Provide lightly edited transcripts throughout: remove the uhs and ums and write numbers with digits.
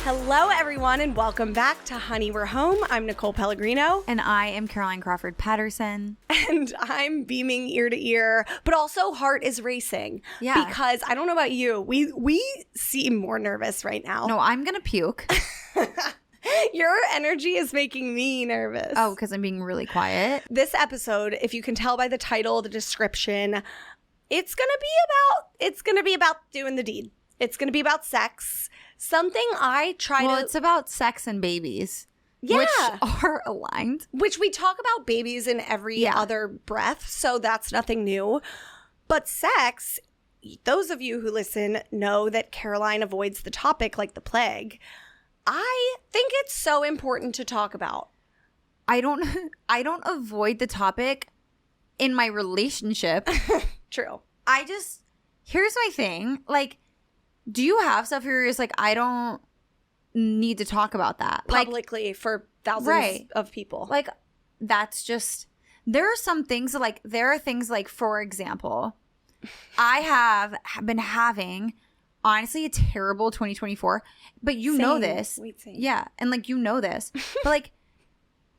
Hello, everyone, and welcome back to Honey, We're Home. I'm Nicole Pellegrino. And I am Caroline Crawford Patterson. And I'm beaming ear to ear, but also heart is racing. Yeah. Because I don't know about you, we seem more nervous right now. No, I'm going to puke. Your energy is making me nervous. Oh, because I'm being really quiet. This episode, if you can tell by the title, the description, it's gonna be about doing the deed. It's gonna be about sex. Something I try to... Well, it's about sex and babies. Yeah. Which are aligned. Which we talk about babies in every other breath, so that's nothing new. But sex, those of you who listen know that Caroline avoids the topic like the plague. I think it's so important to talk about. I don't avoid the topic in my relationship. True. Here's my thing. Like, do you have stuff where you're just like, I don't need to talk about that Publicly for thousands of people. Like, that's just, there are some things like, there are things like, for example, I have been having honestly a terrible 2024, but you know this. Same. Yeah. And like, you know this, but like,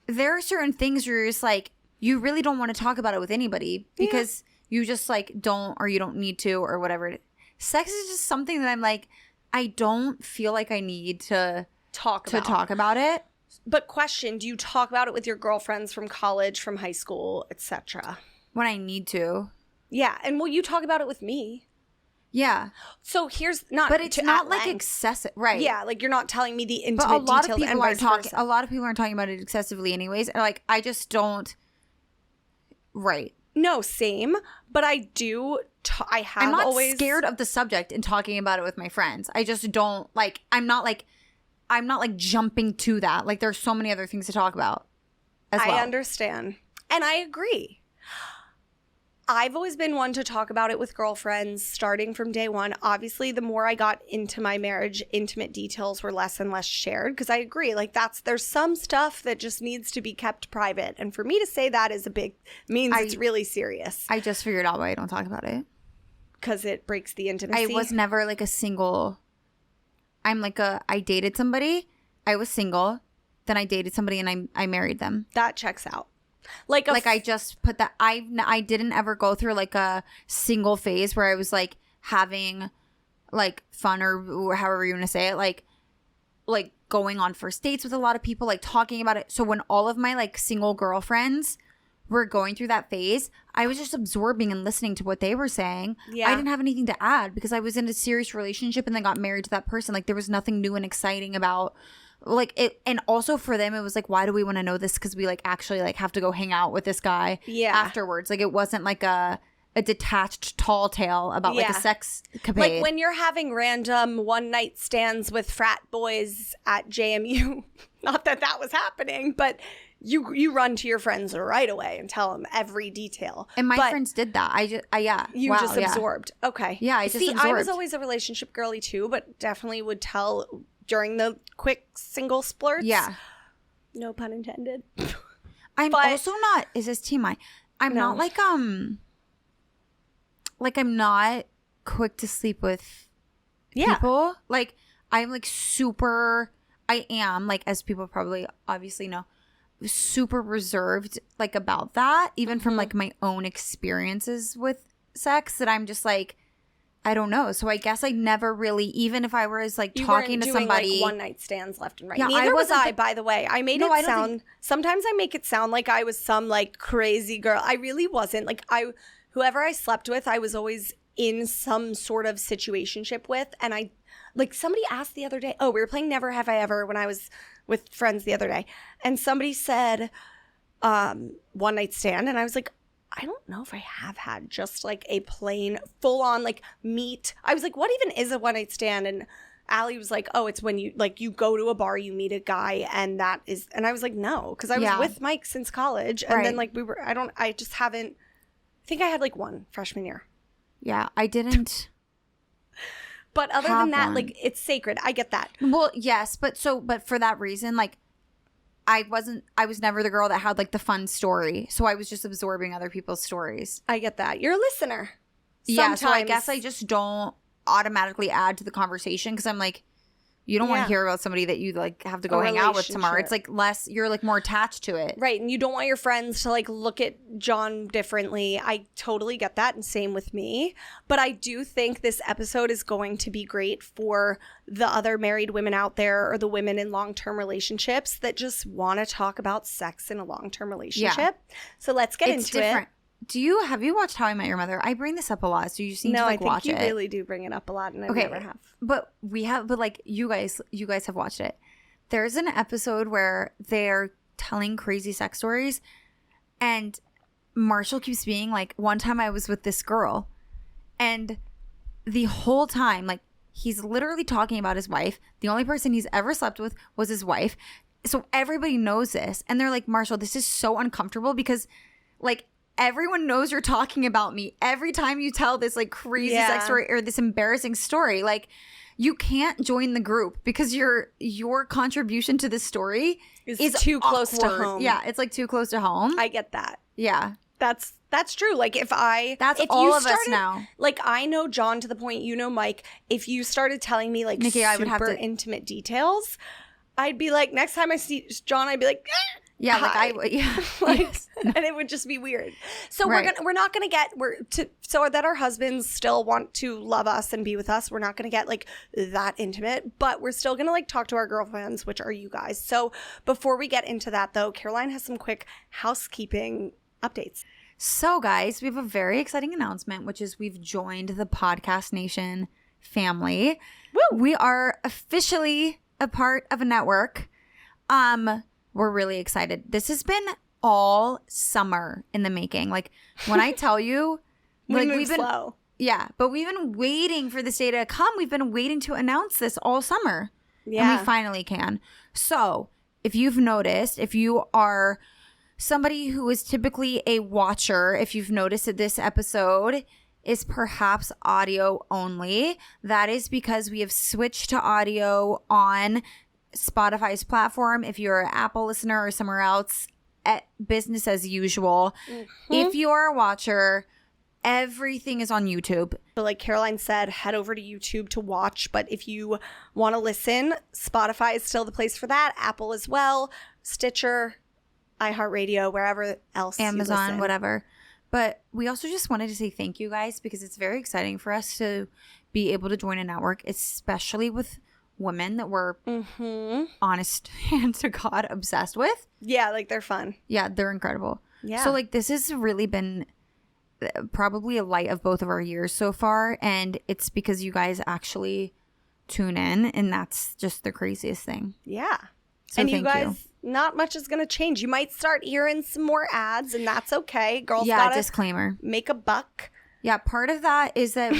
there are certain things where you're just like, you really don't want to talk about it with anybody because you just like don't, or you don't need to, or whatever. Sex is just something that I'm like, I don't feel like I need to talk about it. But question, do you talk about it with your girlfriends from college, from high school, etc.? When I need to. Yeah. And will you talk about it with me? Yeah. So here's not, but it's not like excessive, right? Yeah, like you're not telling me the intimate but a lot details of people and vice versa. A lot of people aren't talking about it excessively anyways. And like, I just don't. Right. No, same. But I do. I'm not scared of the subject and talking about it with my friends. I just don't like. I'm not like jumping to that. Like, there's so many other things to talk about. As well. I understand, and I agree. I've always been one to talk about it with girlfriends starting from day one. Obviously, the more I got into my marriage, intimate details were less and less shared because I agree. Like there's some stuff that just needs to be kept private. And for me to say that is it's really serious. I just figured out why I don't talk about it. Because it breaks the intimacy. I was never like a single. I dated somebody. I was single. Then I dated somebody and I married them. That checks out. I just put that. I didn't ever go through like a single phase where I was like having like fun or however you want to say it, like going on first dates with a lot of people, like talking about it. So when all of my like single girlfriends were going through that phase, I was just absorbing and listening to what they were saying. Yeah. I didn't have anything to add because I was in a serious relationship and then got married to that person. Like there was nothing new and exciting about like it. And also for them, it was like, why do we want to know this? Because we like actually like have to go hang out with this guy afterwards. Like it wasn't like a detached tall tale about like a sex capade. Like when you're having random one night stands with frat boys at JMU, not that was happening, but you run to your friends right away and tell them every detail. And my friends did that. You just absorbed. Okay. Yeah, I just absorbed. I was always a relationship girly too, but definitely would tell during the quick single splurts. Yeah. No pun intended. I'm also not, is this TMI? I'm not like, I'm not quick to sleep with people. Like, I'm like I am, like, as people probably obviously know, super reserved, like, about that. Even from, like, my own experiences with sex, that I'm just, like, I don't know. So I guess I never really, even if I was, like, talking to somebody. Like, one night stands left and right. Yeah, Neither was I, by the way. I made it sound, sometimes I make it sound like I was some, like, crazy girl. I really wasn't. Like, whoever I slept with, I was always in some sort of situationship with. And like somebody asked the other day, we were playing Never Have I Ever when I was with friends the other day. And somebody said, one night stand. And I was like, I don't know if I have had just like a plain full on like meet. I was like, what even is a one night stand? And Allie was like, it's when you go to a bar, you meet a guy and that is, and I was like, no, because I was with Mike since college. And then like I just haven't, I think I had like one freshman year. Yeah, I didn't. But other than that, like, it's sacred. I get that. Well, yes, but for that reason, like, I was never the girl that had like the fun story. So I was just absorbing other people's stories. I get that. You're a listener. Yeah, so I guess I just don't automatically add to the conversation because I'm like, You don't want to hear about somebody that you like have to go hang out with tomorrow. It's like less, you're like more attached to it. Right. And you don't want your friends to like look at John differently. I totally get that. And same with me. But I do think this episode is going to be great for the other married women out there or the women in long-term relationships that just want to talk about sex in a long-term relationship. Yeah. So let's get into it. Have you watched How I Met Your Mother? I bring this up a lot, so you seem to like watch it. No, I think you really do bring it up a lot, and I never have. But like you guys have watched it. There's an episode where they're telling crazy sex stories, and Marshall keeps being like, one time I was with this girl, and the whole time, like, he's literally talking about his wife. The only person he's ever slept with was his wife. So everybody knows this, and they're like, Marshall, this is so uncomfortable because, like, everyone knows you're talking about me every time you tell this like crazy sex story or this embarrassing story. Like, you can't join the group because your contribution to the story is too close to home. Yeah, it's like too close to home. I get that. Yeah. That's true. Like if all of us now. Like I know John to the point, you know Mike, if you started telling me like Nikki, I would have intimate details, I'd be like, next time I see John, I'd be like, yeah, hi. like yes. And it would just be weird. So we're not gonna get so that our husbands still want to love us and be with us. We're not gonna get like that intimate, but we're still gonna like talk to our girlfriends, which are you guys. So before we get into that though, Caroline has some quick housekeeping updates. So guys, we have a very exciting announcement, which is we've joined the Podcast Nation family. Woo! We are officially a part of a network. We're really excited. This has been all summer in the making. Like when I tell you, like we've been slow. Yeah, but we've been waiting for this day to come. We've been waiting to announce this all summer. Yeah. And we finally can. So if you've noticed, if you are somebody who is typically a watcher, if you've noticed that this episode is perhaps audio only, that is because we have switched to audio on Spotify's platform. If you're an Apple listener or somewhere else, at business as usual. Mm-hmm. If you are a watcher, everything is on YouTube. But like Caroline said, head over to YouTube to watch. But if you want to listen, Spotify is still the place for that. Apple as well. Stitcher, iHeartRadio, wherever else. Amazon, whatever. But we also just wanted to say thank you guys because it's very exciting for us to be able to join a network, especially with women that we're honest and to God obsessed with. Yeah, like they're fun. Yeah, they're incredible. Yeah. So like this has really been probably a light of both of our years so far, and it's because you guys actually tune in, and that's just the craziest thing. Yeah. So and you guys, not much is going to change. You might start hearing some more ads, and that's okay. Girls gotta disclaimer. Make a buck. Yeah, part of that is that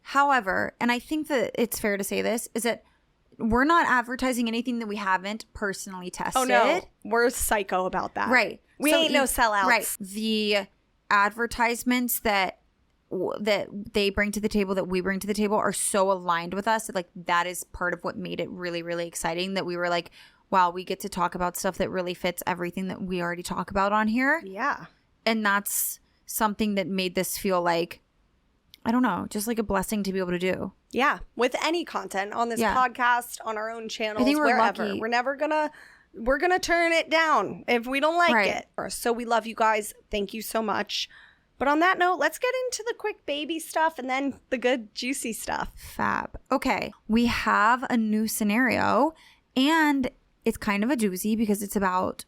however, and I think that it's fair to say this, is that we're not advertising anything that we haven't personally tested. Oh, no. We're psycho about that. Right. We ain't no sellouts. Right. The advertisements that they bring to the table, that we bring to the table, are so aligned with us. Like, that is part of what made it really, really exciting, that we were like, wow, we get to talk about stuff that really fits everything that we already talk about on here. Yeah. And that's something that made this feel like, I don't know, just like a blessing to be able to do. Yeah. With any content on this podcast, on our own channels, I think we're wherever. Lucky. We're never we're going to turn it down if we don't like it. So we love you guys. Thank you so much. But on that note, let's get into the quick baby stuff and then the good juicy stuff. Fab. Okay. We have a new scenario, and it's kind of a doozy because it's about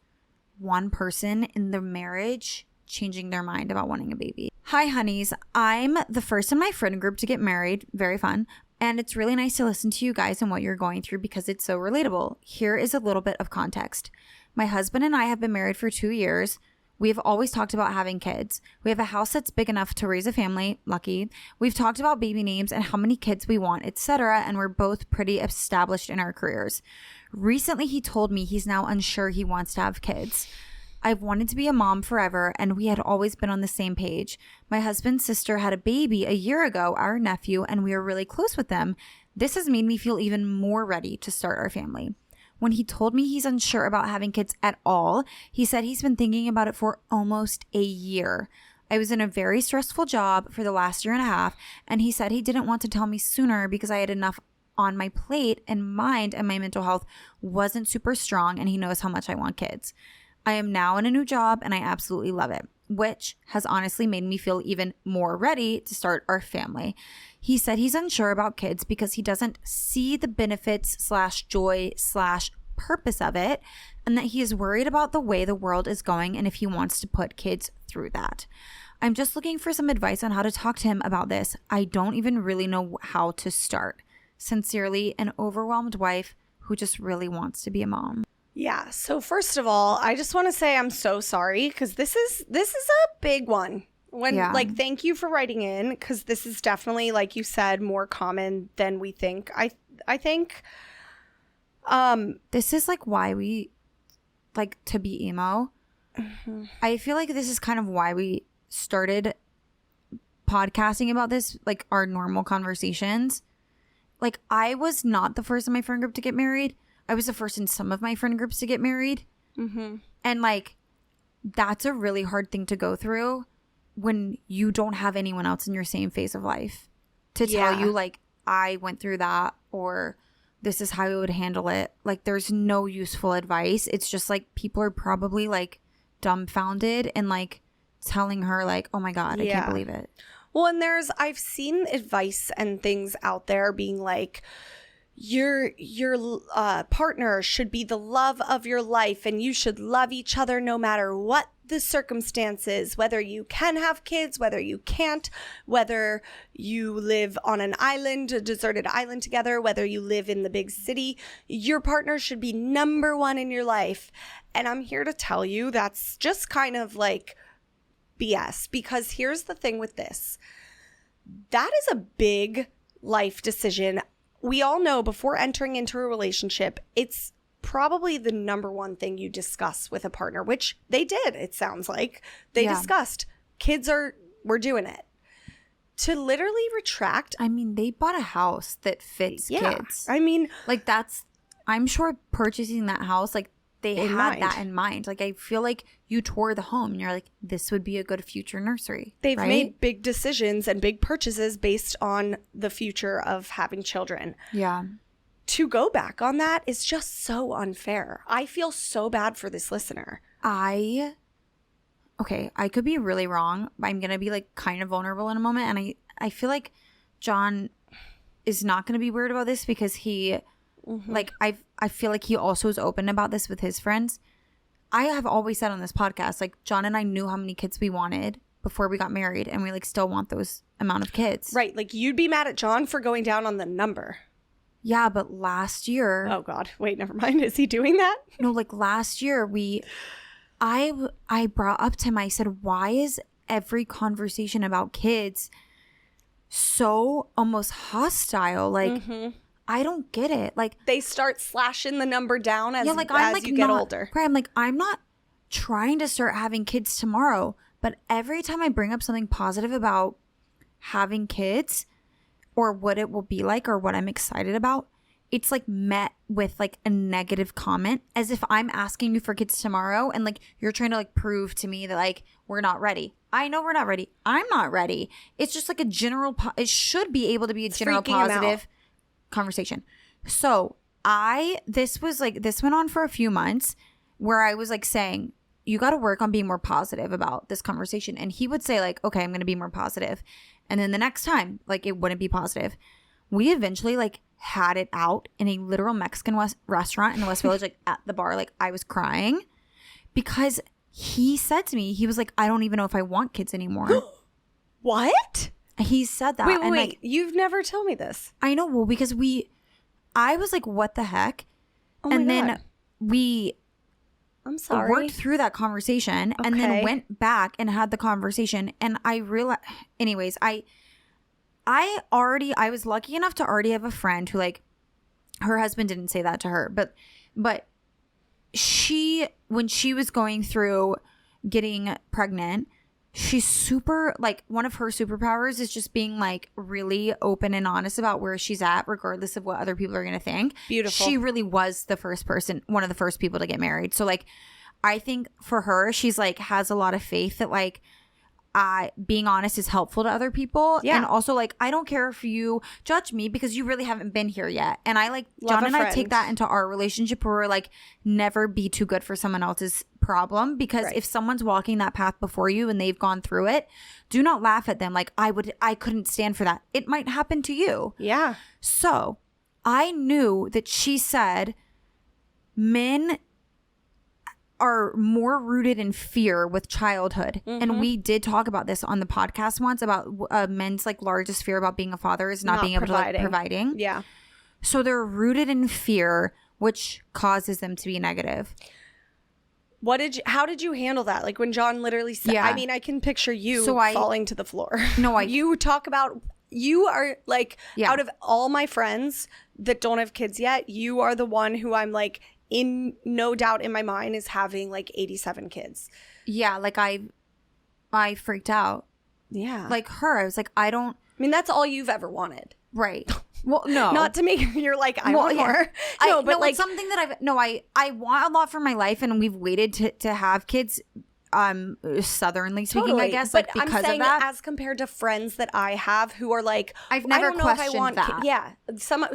one person in the marriage changing their mind about wanting a baby. Hi, honeys. I'm the first in my friend group to get married. Very fun. And it's really nice to listen to you guys and what you're going through because it's so relatable. Here is a little bit of context. My husband and I have been married for 2 years. We've always talked about having kids. We have a house that's big enough to raise a family, lucky. We've talked about baby names and how many kids we want, etc. And we're both pretty established in our careers. Recently, he told me he's now unsure he wants to have kids. I've wanted to be a mom forever, and we had always been on the same page. My husband's sister had a baby a year ago, our nephew, and we are really close with them. This has made me feel even more ready to start our family. When he told me he's unsure about having kids at all, he said he's been thinking about it for almost a year. I was in a very stressful job for the last year and a half, and he said he didn't want to tell me sooner because I had enough on my plate and mind, and my mental health wasn't super strong, and he knows how much I want kids. I am now in a new job and I absolutely love it, which has honestly made me feel even more ready to start our family. He said he's unsure about kids because he doesn't see the benefits / joy / purpose of it, and that he is worried about the way the world is going and if he wants to put kids through that. I'm just looking for some advice on how to talk to him about this. I don't even really know how to start. Sincerely, an overwhelmed wife who just really wants to be a mom. Yeah. So first of all, I just want to say I'm so sorry because this is a big one. Thank you for writing in, because this is definitely, like you said, more common than we think. I think this is like why we like to be emo. Mm-hmm. I feel like this is kind of why we started podcasting about this, like our normal conversations. Like, I was not the first in my friend group to get married. I was the first in some of my friend groups to get married. Mm-hmm. And like, that's a really hard thing to go through when you don't have anyone else in your same phase of life to tell you, like, I went through that, or this is how I would handle it. Like, there's no useful advice. It's just like people are probably like dumbfounded and like telling her like, oh my God, I can't believe it. Well, and I've seen advice and things out there being like, your partner should be the love of your life and you should love each other no matter what the circumstances, whether you can have kids, whether you can't, whether you live on an island, a deserted island together, whether you live in the big city, your partner should be number one in your life. And I'm here to tell you that's just kind of like BS, because here's the thing with this. That is a big life decision. We all know before entering into a relationship, it's probably the number one thing you discuss with a partner, which they did. It sounds like they discussed. We're doing it. To literally retract. I mean, they bought a house that fits kids. I mean, like I'm sure purchasing that house, like they had that in mind. Like, I feel like you tour the home and you're like, this would be a good future nursery. They've made big decisions and big purchases based on the future of having children. Yeah. To go back on that is just so unfair. I feel so bad for this listener. I could be really wrong. I'm going to be like kind of vulnerable in a moment. And I feel like John is not going to be weird about this because he... Mm-hmm. Like, I feel like he also is open about this with his friends. I have always said on this podcast, like, John and I knew how many kids we wanted before we got married, and we like still want those amount of kids. Right. Like, you'd be mad at John for going down on the number. Yeah, but last year... Oh, God. Wait, never mind. Is he doing that? No, like last year I brought up to him, I said, why is every conversation about kids so almost hostile? Like... Mm-hmm. I don't get it. Like, they start slashing the number down as you get older. Right, I'm like, I'm not trying to start having kids tomorrow, but every time I bring up something positive about having kids or what it will be like or what I'm excited about, it's like met with like a negative comment, as if I'm asking you for kids tomorrow and like you're trying to like prove to me that like we're not ready. I know we're not ready. I'm not ready. It's just like a general it should be able to be a general positive conversation. So this went on for a few months where I was like saying, you got to work on being more positive about this conversation. And he would say like, okay, I'm going to be more positive. And then the next time, like, it wouldn't be positive. We eventually like had it out in a literal Mexican restaurant in the West Village, like at the bar. Like, I was crying because he said to me, he was like, I don't even know if I want kids anymore. What? He said that. Wait, like, you've never told me this. I know. Well, because I was like, what the heck? Oh my God. Then I'm sorry. worked through that conversation and then went back and had the conversation. And I realized, anyways, I was lucky enough to already have a friend who, like, her husband didn't say that to her, but when she was going through getting pregnant, she's super, like, one of her superpowers is just being like really open and honest about where she's at, regardless of what other people are going to think. Beautiful. She really was one of the first people to get married. So like, I think for her, she's like, has a lot of faith that like, being honest is helpful to other people. Yeah. And also, like, I don't care if you judge me because you really haven't been here yet. And I like John and I take that into our relationship where we're like, never be too good for someone else's problem, because if someone's walking that path before you and they've gone through it, do not laugh at them. Like, I couldn't stand for that. It might happen to you. Yeah. So I knew that she said men are more rooted in fear with childhood. And we did talk about this on the podcast once about men's like largest fear about being a father is not being able to like providing. Yeah. So they're rooted in fear, which causes them to be negative. How did you handle that? Like when John literally said, I mean, I can picture you falling to the floor. No, you talk about, you are like, out of all my friends that don't have kids yet, you are the one who I'm like, in no doubt in my mind is having like 87 kids. Yeah, like I freaked out. Yeah. Like her, I was like, I mean, that's all you've ever wanted. Right. Well, no. Not to make you're like, I want more. But like, it's something that I want a lot for my life, and we've waited to have kids. Southernly speaking, I guess, but like because I'm saying of that, as compared to friends that I have who are like, I've never I don't know if I questioned want that. Yeah, some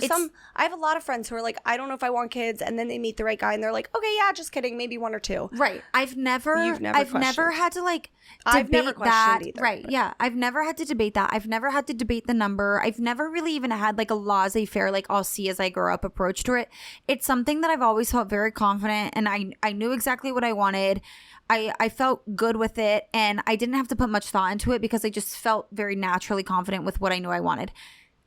I have a lot of friends who are like, I don't know if I want kids, and then they meet the right guy, and they're like, okay, yeah, just kidding, maybe one or two. Right. I've never had to like I've never debate that. either, right. But. Yeah. I've never had to debate that. I've never had to debate the number. I've never really even had like a laissez-faire, like I'll see as I grow up approach to it. It's something that I've always felt very confident, and I knew exactly what I wanted. I felt good with it, and I didn't have to put much thought into it because I just felt very naturally confident with what I knew I wanted.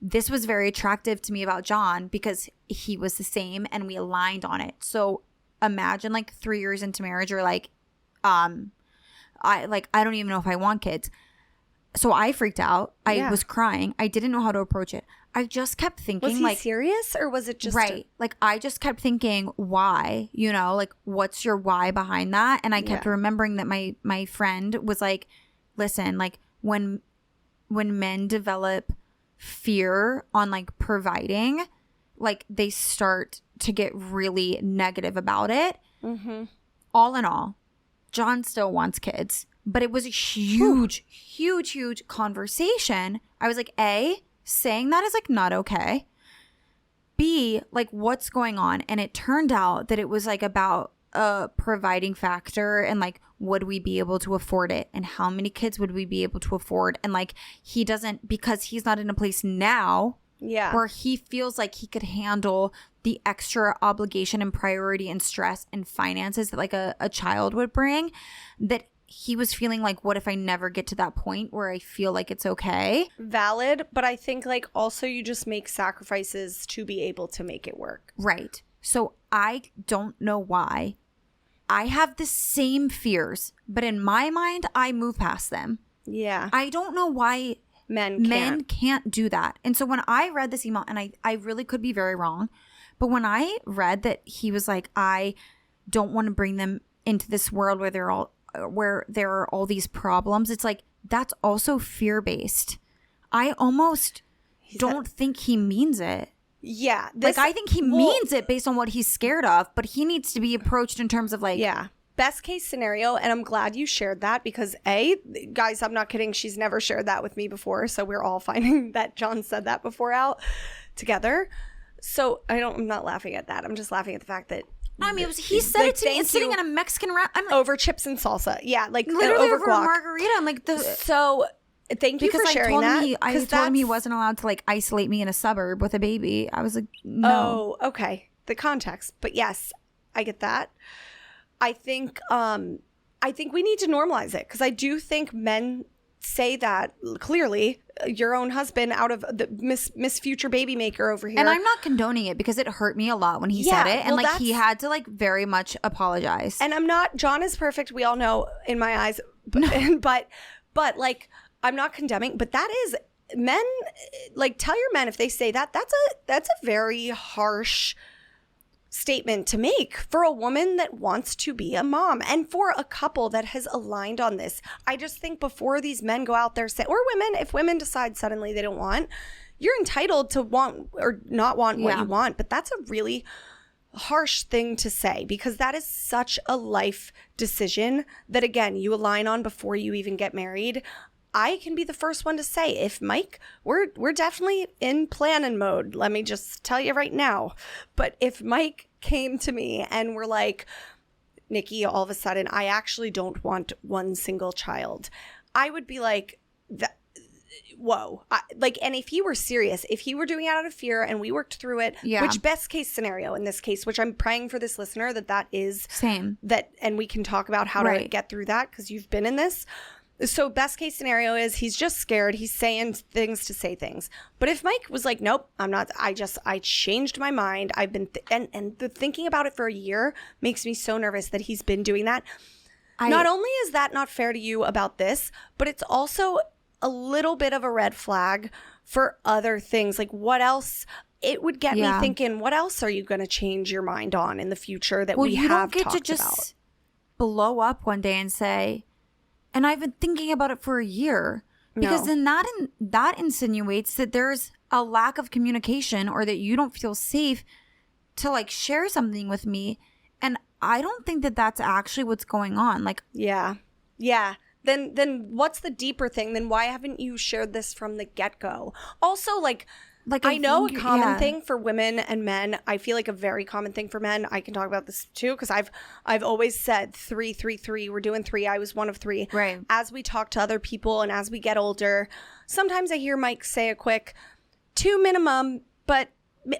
This was very attractive to me about John because he was the same and we aligned on it. So imagine like 3 years into marriage, you're like, I don't even know if I want kids. So I freaked out. I was crying. I didn't know how to approach it. I just kept thinking, was he like, serious, or was it just like I just kept thinking, why? You know, like, what's your why behind that? And I kept remembering that my friend was like, listen, like when men develop fear on like providing, like they start to get really negative about it. Mm-hmm. All in all, John still wants kids, but it was a huge conversation. I was like, saying that is like not okay. B, like what's going on? And it turned out that it was like about a providing factor and like would we be able to afford it and how many kids would we be able to afford, and like he doesn't, because he's not in a place now where he feels like he could handle the extra obligation and priority and stress and finances that like a child would bring, that he was feeling like, what if I never get to that point where I feel like it's okay? Valid, but I think like also you just make sacrifices to be able to make it work. Right. So I don't know why. I have the same fears, but in my mind, I move past them. Yeah. I don't know why men can't do that. And so when I read this email, and I really could be very wrong, but when I read that he was like, I don't want to bring them into this world where there are all these problems, it's like, that's also fear-based. I almost don't think he means it. Yeah. I think he means it based on what he's scared of, but he needs to be approached in terms of like... Yeah. Best case scenario, and I'm glad you shared that because guys, I'm not kidding, she's never shared that with me before, so we're all finding that John said that before out together. So I'm not laughing at that. I'm just laughing at the fact that I mean, he said it to me. It's sitting in a Mexican wrap. I'm like, over chips and salsa. Yeah, like literally over guac. margarita. I'm like, so thank you for sharing that. I told him he wasn't allowed to like isolate me in a suburb with a baby. I was like, no. Oh, okay. The context, but yes, I get that. I think we need to normalize it because I do think men say that clearly. Your own husband out of the Miss Future Baby Maker over here. And I'm not condoning it because it hurt me a lot when he said it. And like he had to like very much apologize. And John is perfect. We all know in my eyes. But like I'm not condemning. But that is men, like tell your men if they say that, that's a very harsh statement to make for a woman that wants to be a mom and for a couple that has aligned on this. I just think before these men go out there or women, if women decide suddenly they don't want, you're entitled to want or not want what you want, but that's a really harsh thing to say, because that is such a life decision that, again, you align on before you even get married. I can be the first one to say, if Mike, we're definitely in planning mode. Let me just tell you right now. But if Mike came to me and were like, Nikki, all of a sudden, I actually don't want one single child, I would be like, whoa. And if he were serious, if he were doing it out of fear and we worked through it, which best case scenario in this case, which I'm praying for this listener that is same, that, and we can talk about how to get through that because you've been in this. So best case scenario is he's just scared. He's saying things to say things. But if Mike was like, nope, I'm not, I changed my mind. I've been, and the thinking about it for a year makes me so nervous that he's been doing that. Not only is that not fair to you about this, but it's also a little bit of a red flag for other things. Like what else? It would get me thinking, what else are you going to change your mind on in the future that we have talked about? You don't get to just blow up one day and say, and I've been thinking about it for a year, because then that insinuates that there's a lack of communication or that you don't feel safe to like share something with me. And I don't think that that's actually what's going on. Like, yeah. Then what's the deeper thing? Then why haven't you shared this from the get-go? Also, like I know a common thing for women and men. I feel like a very common thing for men. I can talk about this too because I've always said 3, 3, 3. We're doing 3. I was one of 3. Right. As we talk to other people and as we get older, sometimes I hear Mike say a quick 2 minimum, but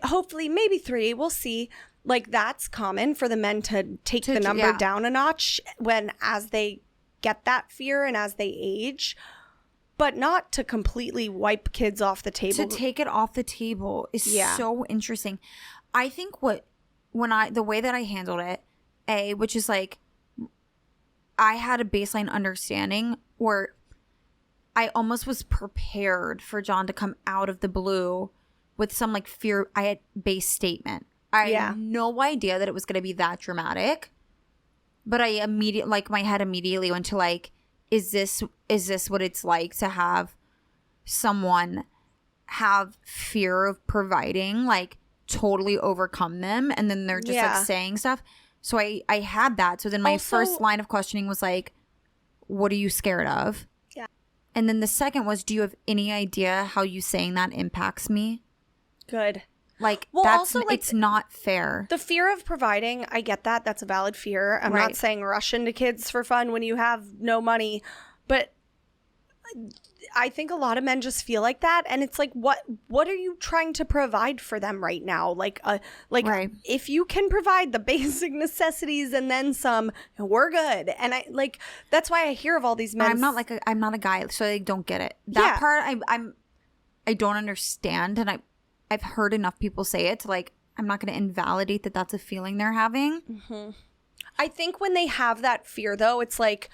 hopefully maybe 3. We'll see. Like that's common for the men to take the number down a notch as they get that fear and as they age. But not to completely wipe kids off the table. To take it off the table is so interesting. I think the way that I handled it, which is like, I had a baseline understanding where I almost was prepared for John to come out of the blue with some like fear-based statement. I had no idea that it was going to be that dramatic. But I my head immediately went to like, is this what it's like to have someone have fear of providing, like totally overcome them, and then they're just like saying stuff. So I had that. So then my first line of questioning was like, what are you scared of? Yeah. And then the second was, do you have any idea how you saying that impacts me? Good. Like, it's not fair. The fear of providing, I get that. That's a valid fear. I'm not saying rush into kids for fun when you have no money. But I think a lot of men just feel like that. And it's like, what are you trying to provide for them right now? If you can provide the basic necessities and then some, we're good. And that's why I hear of all these men. I'm not a guy, so I don't get it. That part, I don't understand. And I've heard enough people say it to like, I'm not going to invalidate that that's a feeling they're having. Mm-hmm. I think when they have that fear, though, it's like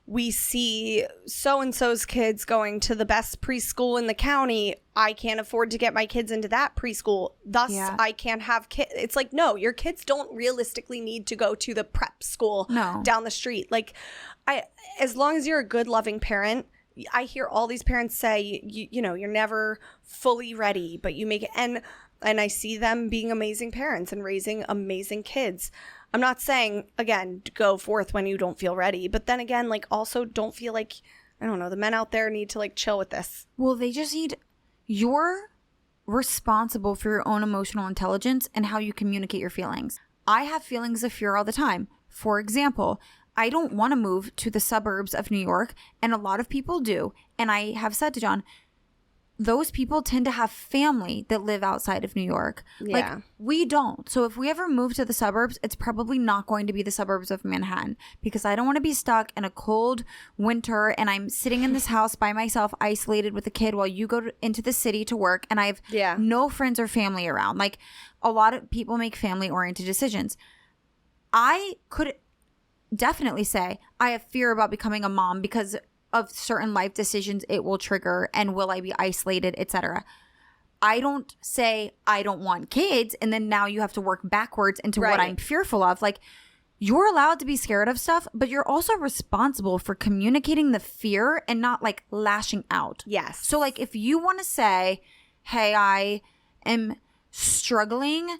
we see so-and-so's kids going to the best preschool in the county. I can't afford to get my kids into that preschool. Thus, I can't have kids. It's like, no, your kids don't realistically need to go to the prep school down the street. Like, as long as you're a good, loving parent, I hear all these parents say, you know, you're never fully ready, but you make it. And I see them being amazing parents and raising amazing kids. I'm not saying, again, go forth when you don't feel ready. But then again, like, also don't feel like, I don't know, the men out there need to, like, chill with this. Well, they just need, you're responsible for your own emotional intelligence and how you communicate your feelings. I have feelings of fear all the time. For example, I don't want to move to the suburbs of New York, and a lot of people do. And I have said to John, those people tend to have family that live outside of New York. Yeah. Like, we don't. So if we ever move to the suburbs, it's probably not going to be the suburbs of Manhattan, because I don't want to be stuck in a cold winter and I'm sitting in this house by myself, isolated with a kid, while you go into the city to work and I have no friends or family around. Like, a lot of people make family-oriented decisions. I could definitely say I have fear about becoming a mom because of certain life decisions it will trigger, and will I be isolated, etc. I don't say I don't want kids and then now you have to work backwards into what I'm fearful of. Like, you're allowed to be scared of stuff, but you're also responsible for communicating the fear and not like lashing out. Yes. So like, if you want to say, hey, I am struggling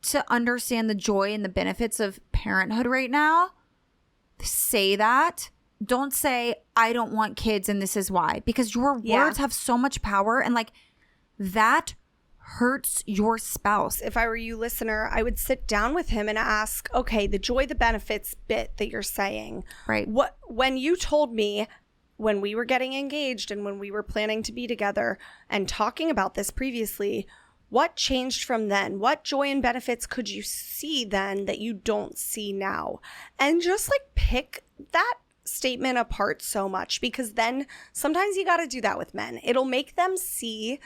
to understand the joy and the benefits of parenthood right now, say that. Don't say, I don't want kids and this is why. Because your words have so much power, and like that hurts your spouse. If I were you, listener, I would sit down with him and ask, okay, the joy, the benefits bit that you're saying. Right. When you told me when we were getting engaged and when we were planning to be together and talking about this previously, what changed from then? What joy and benefits could you see then that you don't see now? And just like pick that statement apart so much, because then sometimes you got to do that with men. It'll make them see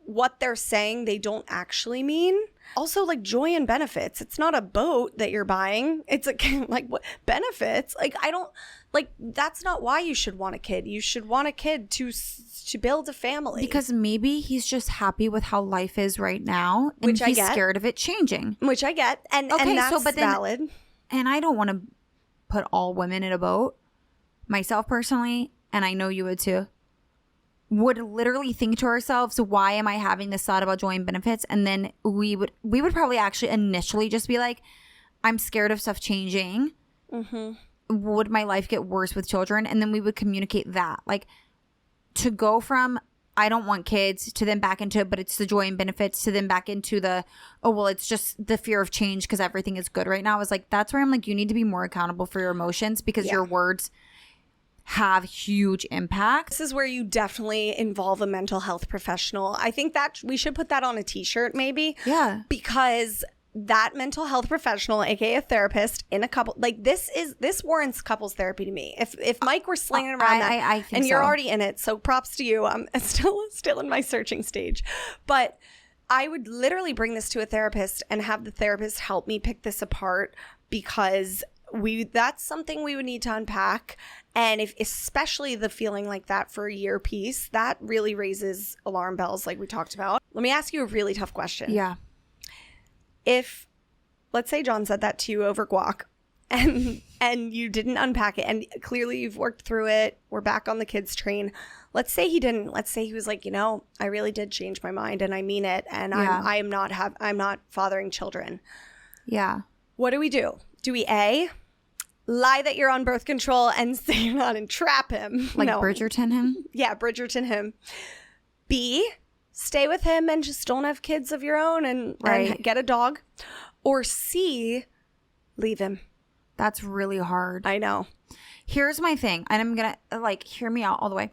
what they're saying they don't actually mean. Also, like joy and benefits. It's not a boat that you're buying. It's like what benefits? Like I don't like that's not why you should want a kid. You should want a kid to build a family. Because maybe he's just happy with how life is right now, and which he's scared of it changing. Which I get, and that's valid. And I don't want to put all women in a boat. Myself personally, and I know you would too, would literally think to ourselves, why am I having this thought about joy and benefits? And then we would probably actually initially just be like, I'm scared of stuff changing. Mm-hmm. Would my life get worse with children? And then we would communicate that. Like, to go from I don't want kids to then back into, but it's the joy and benefits, to then back into the, oh, well, it's just the fear of change because everything is good right now. I was like, that's where I'm like, you need to be more accountable for your emotions, because your words have huge impact. This is where you definitely involve a mental health professional. I think that we should put that on a t-shirt maybe. Yeah. Because that mental health professional, aka a therapist in a couple, like this warrants couples therapy to me. If Mike were slinging around that, I think and so. You're already in it, so props to you. I'm still in my searching stage, but I would literally bring this to a therapist and have the therapist help me pick this apart, because that's something we would need to unpack. And if especially the feeling like that for a year piece, that really raises alarm bells like we talked about. Let me ask you a really tough question. Yeah. If, let's say John said that to you over guac and you didn't unpack it, and clearly you've worked through it, we're back on the kids train. Let's say he didn't. Let's say he was like, I really did change my mind and I mean it, and I'm not fathering children. Yeah. What do we do? Do we A, lie that you're on birth control and say you're not, and trap him? Like Bridgerton him? Yeah, Bridgerton him. B, stay with him and just don't have kids of your own and get a dog. Or C, leave him. That's really hard. I know. Here's my thing, and I'm going to hear me out all the way.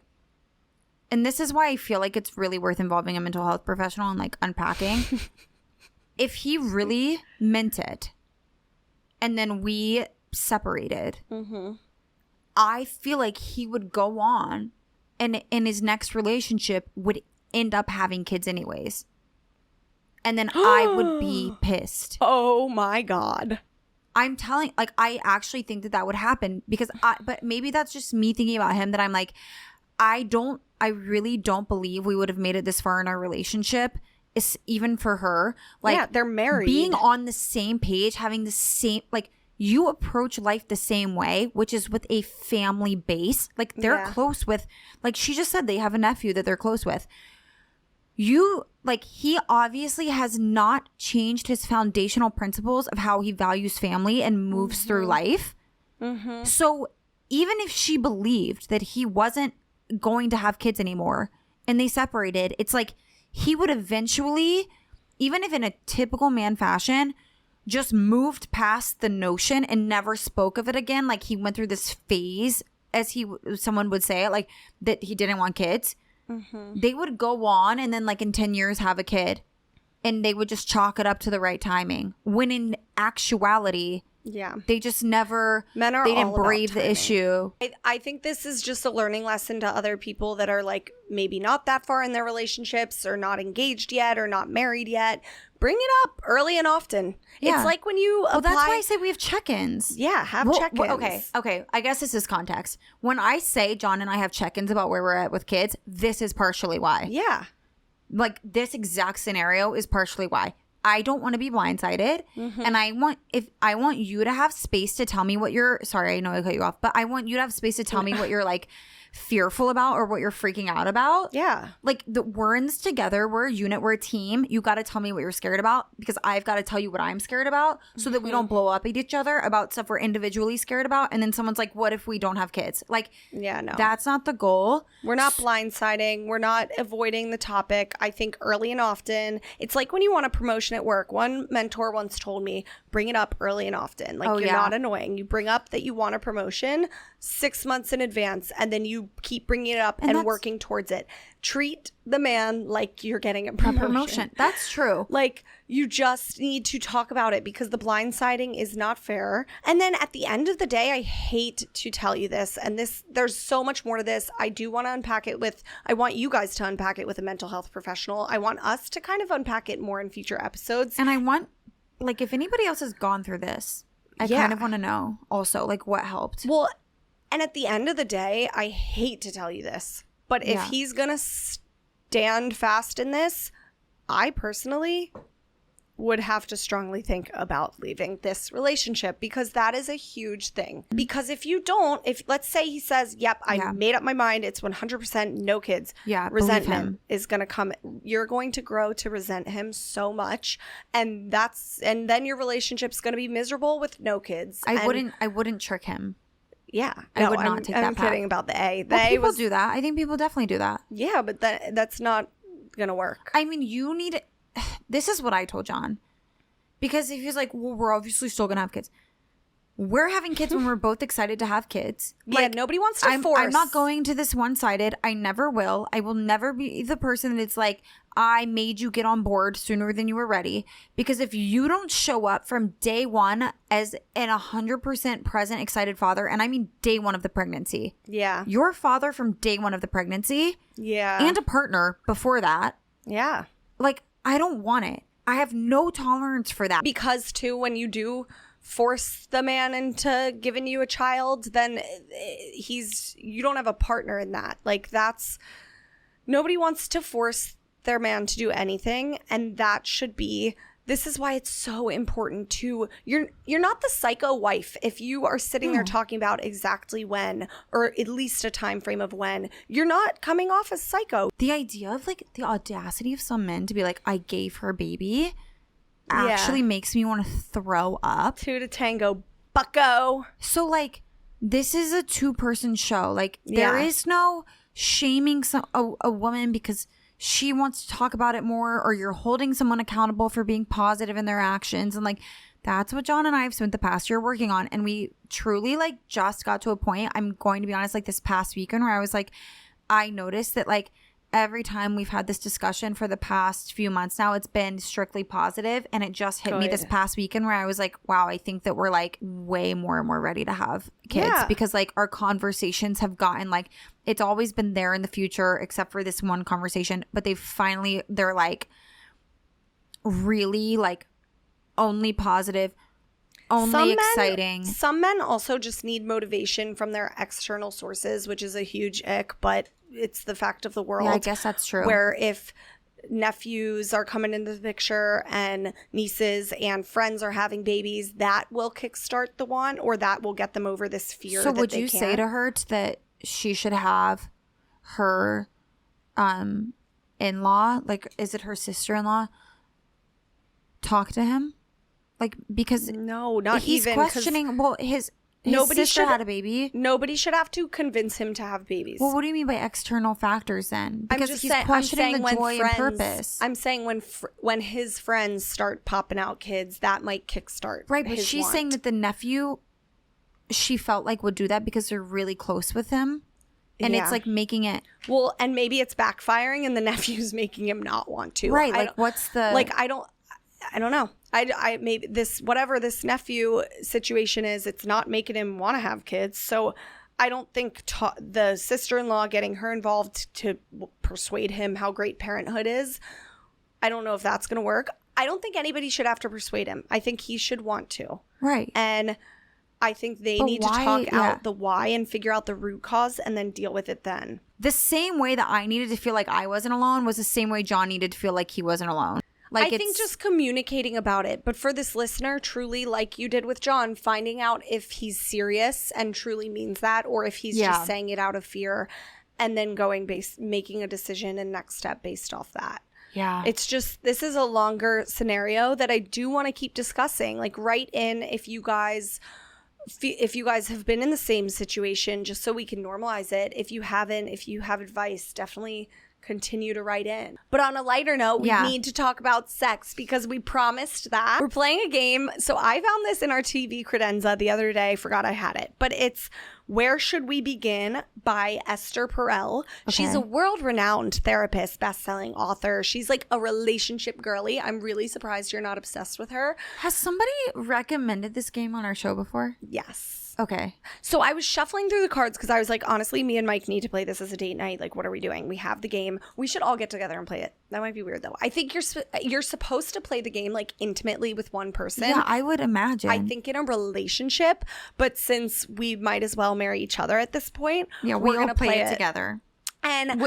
And this is why I feel like it's really worth involving a mental health professional and unpacking. If he really meant it, and then we separated, I feel like he would go on and in his next relationship would end up having kids anyways. And then I would be pissed. Oh my God. I'm telling, I actually think that would happen, because but maybe that's just me thinking about him, that I'm like, I really don't believe we would have made it this far in our relationship. It's even for her. Yeah, they're married. Being on the same page, having the same, you approach life the same way, which is with a family base. They're close with, she just said they have a nephew that they're close with. He obviously has not changed his foundational principles of how he values family and moves through life. Mm-hmm. So even if she believed that he wasn't going to have kids anymore and they separated, it's he would eventually, even if in a typical man fashion, just moved past the notion and never spoke of it again. He went through this phase, as someone would say it, that he didn't want kids. Mm-hmm. They would go on and then in 10 years have a kid, and they would just chalk it up to the right timing, when in actuality, they just never, they didn't brave the issue. I think this is just a learning lesson to other people that are maybe not that far in their relationships, or not engaged yet, or not married yet. Bring it up early and often. Yeah. It's like when you apply. Well, that's why I say we have check-ins. Yeah, have check-ins. Okay. I guess this is context. When I say John and I have check-ins about where we're at with kids, this is partially why. Yeah. This exact scenario is partially why. I don't want to be blindsided, and I want you to have space to tell me what you're. Sorry, I know I cut you off, but I want you to have space to tell me what you're fearful about or what you're freaking out about. Yeah. Like, we're in this together. We're a unit. We're a team. You got to tell me what you're scared about because I've got to tell you what I'm scared about so that we don't blow up at each other about stuff we're individually scared about. And then someone's like, what if we don't have kids? Like, yeah, no. That's not the goal. We're not blindsiding. We're not avoiding the topic. I think early and often, it's like when you want a promotion at work. One mentor once told me, bring it up early and often. Like, you're not annoying. You bring up that you want a promotion 6 months in advance, and then you keep bringing it up and working towards it. Treat the man like you're getting a promotion. That's true. Like, you just need to talk about it because the blindsiding is not fair. And then at the end of the day, I hate to tell you this, and there's so much more to this. I do want to unpack it I want you guys to unpack it with a mental health professional. I want us to kind of unpack it more in future episodes. And I want, like, if anybody else has gone through this, I kind of want to know also, like, what helped. Well, and at the end of the day, I hate to tell you this, but if he's going to stand fast in this, I personally would have to strongly think about leaving this relationship because that is a huge thing. Because if you don't, if let's say he says, yep, I made up my mind, it's 100% no kids. Yeah, resentment is going to come. You're going to grow to resent him so much. And then your relationship's going to be miserable with no kids. I wouldn't trick him. Yeah. I would not take that I'm path. kidding about the A. People do that. I think people definitely do that. Yeah, but that's not going to work. I mean, you need... This is what I told John. Because if he's like, well, we're obviously still going to have kids. We're having kids when we're both excited to have kids. Yeah, like, nobody wants to force. I'm not going to this one-sided. I never will. I will never be the person that's like, I made you get on board sooner than you were ready. Because if you don't show up from day one as an 100% present, excited father, and I mean day one of the pregnancy. Yeah. Your father from day one of the pregnancy. Yeah. And a partner before that. Yeah. Like, I don't want it. I have no tolerance for that. Because, too, when you do force the man into giving you a child, then you don't have a partner in that. Like, nobody wants to force their man to do anything, and that should be... This is why it's so important to... You're not the psycho wife if you are sitting there talking about exactly when, or at least a time frame of when. You're not coming off as psycho. The idea of, like, the audacity of some men to be like, I gave her a baby, actually makes me want to throw up. 2 to tango, bucko. So, like, this is a 2-person show. Like, there is no shaming a woman because... she wants to talk about it more, or you're holding someone accountable for being positive in their actions. And like, that's what John and I have spent the past year working on. And we truly like just got to a point, I'm going to be honest, like this past weekend where I was like, I noticed that like every time we've had this discussion for the past few months now, it's been strictly positive. And it just hit me this past weekend where I was like, wow, I think that we're like way more and more ready to have kids because like our conversations have gotten like, it's always been there in the future except for this one conversation, but they're like really like only positive, only exciting. Some men also just need motivation from their external sources, which is a huge ick, but it's the fact of the world. Yeah, I guess that's true. Where if nephews are coming into the picture and nieces and friends are having babies, that will kickstart the one, or that will get them over this fear. So would you say to her that she should have her in-law, like, is it her sister-in-law, talk to him? Like, because no, not he's even questioning. Well, his sister had a baby. Nobody should have to convince him to have babies. Well, what do you mean by external factors then? Because he's questioning the joy and purpose. I'm saying when his friends start popping out kids, that might kickstart. Right, but she's saying that the nephew, she felt like would do that because they're really close with him. And it's like making it... Well, and maybe it's backfiring and the nephew's making him not want to. Right, like what's the... Like, I don't know. I maybe this, whatever this nephew situation is, it's not making him want to have kids. So I don't think the sister-in-law getting her involved to persuade him how great parenthood is, I don't know if that's going to work. I don't think anybody should have to persuade him. I think he should want to. Right. And I think they need to talk out the why and figure out the root cause and then deal with it then. The same way that I needed to feel like I wasn't alone was the same way John needed to feel like he wasn't alone. Like, I think just communicating about it. But for this listener, truly, like you did with John, finding out if he's serious and truly means that, or if he's just saying it out of fear, and then making a decision and next step based off that. Yeah. It's just, this is a longer scenario that I do want to keep discussing. Like, write in if you guys have been in the same situation, just so we can normalize it. If you haven't, if you have advice, definitely continue to write in. But on a lighter note, we need to talk about sex, because we promised that. We're playing a game. So I found this in our TV credenza the other day. Forgot I had it. But it's Where Should We Begin by Esther Perel. Okay. She's a world-renowned therapist, best-selling author. She's like a relationship girly. I'm really surprised you're not obsessed with her. Has somebody recommended this game on our show before? Yes. Okay. So I was shuffling through the cards because I was like, honestly, me and Mike need to play this as a date night. Like, what are we doing? We have the game. We should all get together and play it. That might be weird, though. I think you're supposed to play the game, like, intimately with one person. Yeah, I would imagine. I think in a relationship, but since we might as well marry each other at this point, we're going to play it together. And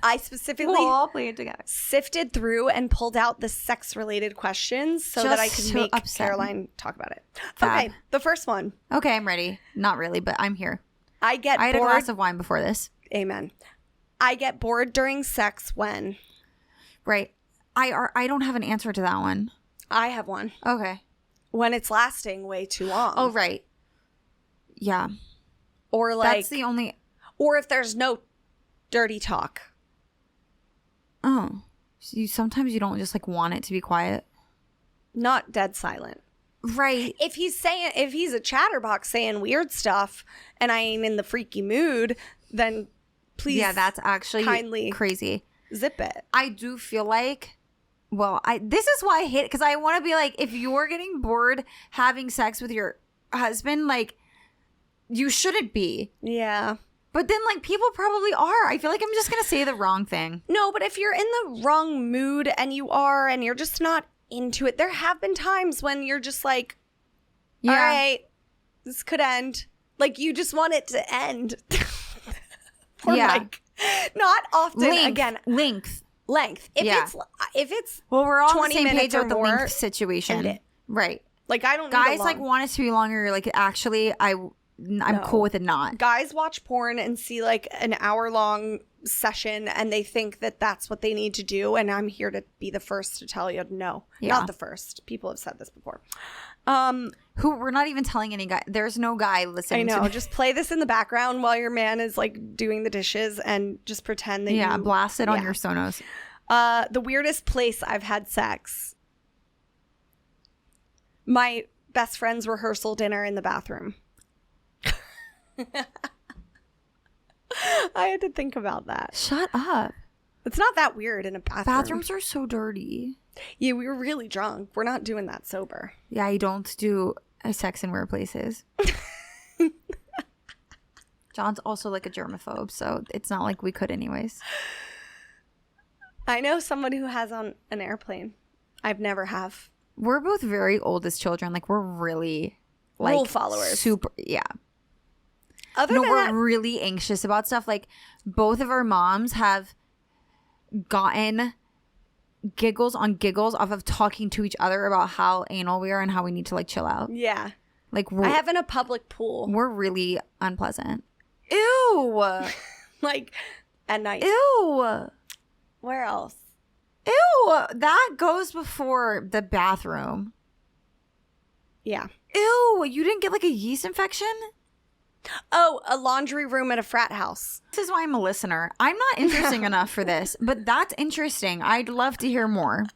I specifically we'll all play it together. Sifted through and pulled out the sex-related questions so that I could make Caroline talk about it. Fab. Okay, the first one. Okay, I'm ready. Not really, but I'm here. I had a glass of wine before this. Amen. I get bored during sex when? Right. I don't have an answer to that one. I have one. Okay. When it's lasting way too long. Oh, right. Yeah. Or like... That's the only... Or if there's no dirty talk. Oh. Sometimes you don't just like want it to be quiet. Not dead silent. Right. If he's a chatterbox saying weird stuff and I ain't in the freaky mood, then please. Yeah, that's actually kindly crazy. Zip it. I do feel like, this is why I hate it, because I want to be like, if you're getting bored having sex with your husband, like, you shouldn't be. Yeah. But then, like, people probably are. I feel like I'm just going to say the wrong thing. No, but if you're in the wrong mood and you're just not into it, there have been times when you're just like, all right, this could end. Like, you just want it to end. Or like, not often. Length. If it's well, we're all 20 on the same minutes page with the more, length situation. Right. Like, I don't guys like want it to be longer. Like, actually, I'm cool with it not. Guys watch porn and see like an hour-long session and they think that that's what they need to do. And I'm here to be the first to tell you, no, not the first. People have said this before. Who we're not even telling any guy. There's no guy listening to me. Just play this in the background while your man is like doing the dishes and just pretend that blast it on your Sonos. The weirdest place I've had sex. My best friend's rehearsal dinner in the bathroom. I had to think about that. Shut up. It's not that weird in a bathroom. Bathrooms are so dirty. Yeah, we were really drunk. We're not doing that sober. Yeah, I don't do sex in weird places. John's also like a germaphobe, so it's not like we could anyways. I know someone who has on an airplane. I've never have. We're both very old as children. Like, we're really like rule followers. Super, yeah. We're really anxious about stuff. Like, both of our moms have gotten giggles on giggles off of talking to each other about how anal we are and how we need to like chill out. Yeah. Like, I have in a public pool. We're really unpleasant. Ew. Like, at night. Ew. Where else? Ew. That goes before the bathroom. Yeah. Ew. You didn't get like a yeast infection? Oh, a laundry room at a frat house. This is why I'm a listener. I'm not interesting enough for this, but that's interesting. I'd love to hear more.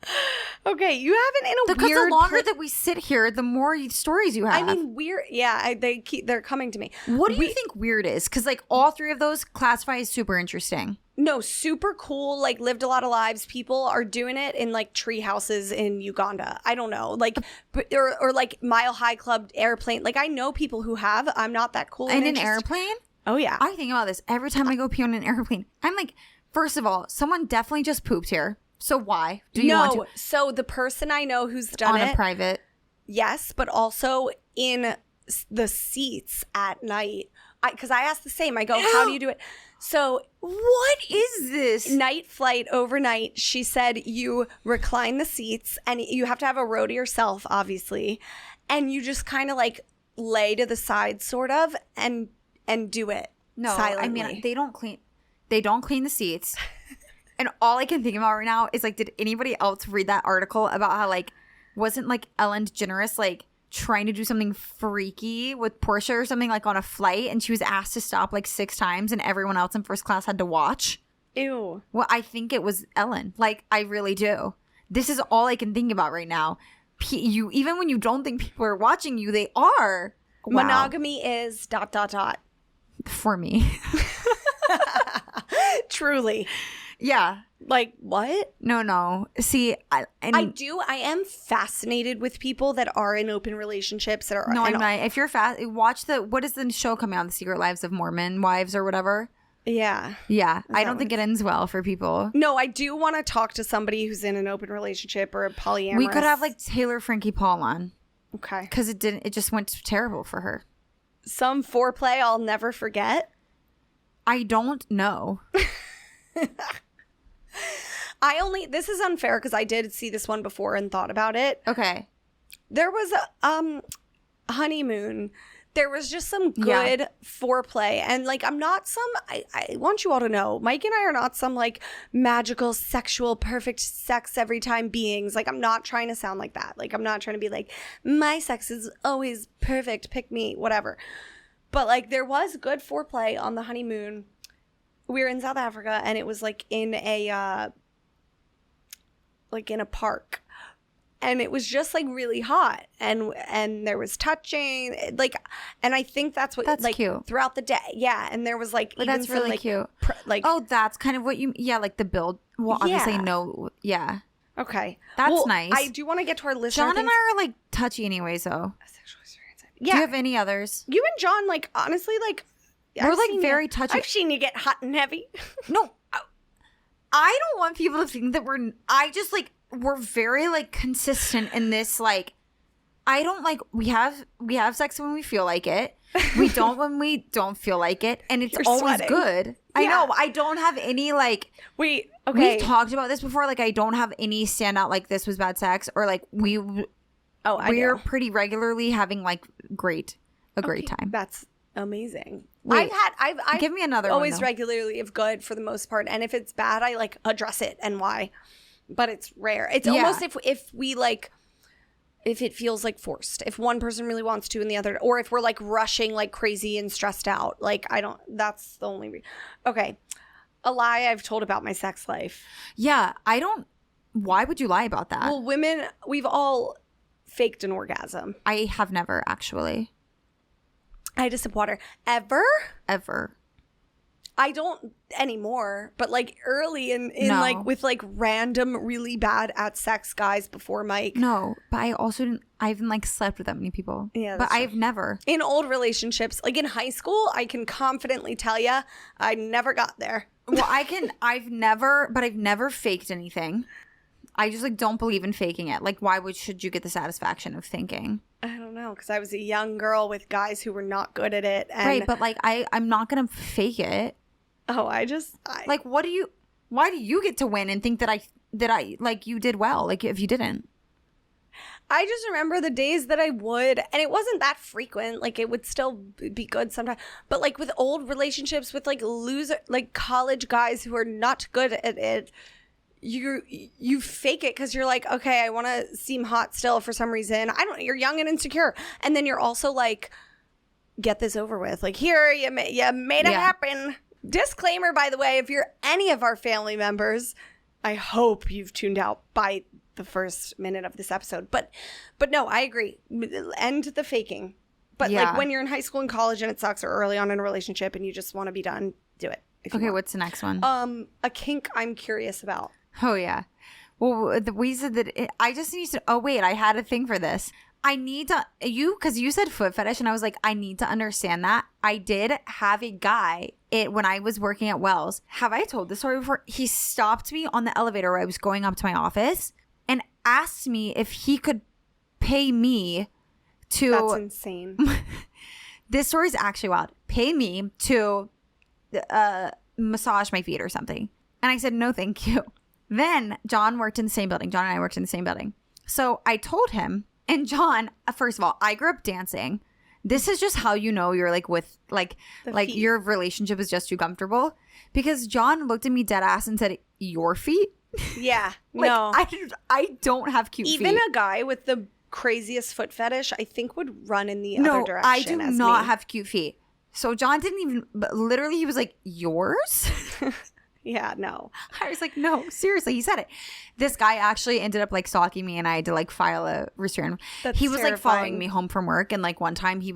Okay, you haven't in a because weird... the longer that we sit here, the more stories you have. I mean, weird... Yeah, they're coming to me. What do you think weird is? Because, like, all three of those classify as super interesting. No, super cool, like, lived a lot of lives. People are doing it in, like, tree houses in Uganda. I don't know. Like, or like, Mile High Club airplane. Like, I know people who have. I'm not that cool. In an airplane? Oh, yeah. I think about this every time I go pee on an airplane. I'm like, first of all, someone definitely just pooped here. So why do you want to? So the person I know who's done on a private. Yes, but also in the seats at night. Because I asked the same. I go, how do you do it? So what is this? Night flight overnight. She said you recline the seats and you have to have a row to yourself, obviously. And you just kind of like lay to the side sort of and do it silently. I mean, they don't clean the seats. And all I can think about right now is like, did anybody else read that article about how like, wasn't like Ellen DeGeneres like trying to do something freaky with Portia or something like on a flight, and she was asked to stop like 6 times and everyone else in first class had to watch? Ew. Well, I think it was Ellen. Like, I really do. This is all I can think about right now. You, even when you don't think people are watching you, they are. Wow. Monogamy is ... For me. Truly. Yeah. Like, what? No. See, I am fascinated with people that are in open relationships that are. No, I'm not. If you're watch what is the show coming out? The Secret Lives of Mormon Wives or whatever. Yeah. I don't think it ends well for people. No, I do want to talk to somebody who's in an open relationship or a polyamorous. We could have like Taylor Frankie Paul on. Okay. Because it just went terrible for her. Some foreplay I'll never forget. I don't know. This is unfair because I did see this one before and thought about it. Okay. There was a honeymoon. There was just some good foreplay. And like, I'm not I want you all to know, Mike and I are not some like magical, sexual, perfect sex every time beings. Like, I'm not trying to sound like that. Like, I'm not trying to be like, my sex is always perfect, pick me, whatever. But like, there was good foreplay on the honeymoon. We were in South Africa and it was like in a park. And it was just like really hot, and there was touching, like, and I think that's like cute. Throughout the day, yeah. And there was like even that's some, really like, cute. Oh, that's kind of what you like the build. Well, obviously no, yeah. Okay, that's nice. I do want to get to our listener. John and I are like touchy anyways, though. Sexual experience. Yeah. Do you have any others? You and John, like, honestly, like, we're like very touchy. I've seen you get hot and heavy. No, I don't want people to think that we're very like consistent in this. Like, I don't like we have sex when we feel like it. We don't when we don't feel like it, and it's always sweating. Good. Yeah. I know. I don't have any like. Okay. We've talked about this before. Like, I don't have any standout like this was bad sex or like we're pretty regularly having like a great time. That's amazing. Wait, I've give me another always one, regularly of good for the most part, and if it's bad I like address it and why, but it's rare. It's almost if we like, if it feels like forced, if one person really wants to and the other, or if we're like rushing like crazy and stressed out, like that's the only okay, a lie I've told about my sex life. Why would you lie about that? Well, women, we've all faked an orgasm. I have never actually. I had a sip of water. Ever? I don't anymore, but like early in no. like with like random really bad at sex guys before Mike. No, but I haven't like slept with that many people. Yeah, but I've never. In old relationships, like in high school, I can confidently tell you I never got there. Well, I've never faked anything. I just like don't believe in faking it. Like, why should you get the satisfaction of thinking? I don't know, because I was a young girl with guys who were not good at it. And right, but like I'm not gonna fake it. Oh, like, why do you get to win and think that I like you did well? Like, if you didn't. I just remember the days that I would, and it wasn't that frequent. Like, it would still be good sometimes. But like with old relationships with like loser, like college guys who are not good at it, you fake it because you're like, okay, I want to seem hot still for some reason. You're young and insecure, and then you're also like, get this over with. Like, here you made it happen. Disclaimer, by the way, if you're any of our family members, I hope you've tuned out by the first minute of this episode. But no, I agree. End the faking. But like when you're in high school and college and it sucks, or early on in a relationship and you just want to be done, do it. Okay, what's the next one? A kink I'm curious about. Oh yeah. Well, we said that I just need to. Oh wait, I had a thing for this. I need to because you said foot fetish, and I was like, I need to understand that. I did have a guy when I was working at Wells. Have I told this story before? He stopped me on the elevator where I was going up to my office and asked me if he could pay me to. That's insane. This story is actually wild. Pay me to massage my feet or something. And I said, no, thank you. Then John worked in the same building. John and I worked in the same building. So I told him, and John, first of all, I grew up dancing. This is just how you know you're like with like your relationship is just too comfortable, because John looked at me dead ass and said, your feet? Yeah. Like, no. I don't have cute feet. Even a guy with the craziest foot fetish, I think, would run in the other direction. I do not have cute feet. So John didn't even, but literally he was like, yours? Yeah, no. I was like, no, seriously, he said it. This guy actually ended up like stalking me, and I had to like file a restraining. He was like following me home from work, and like one time he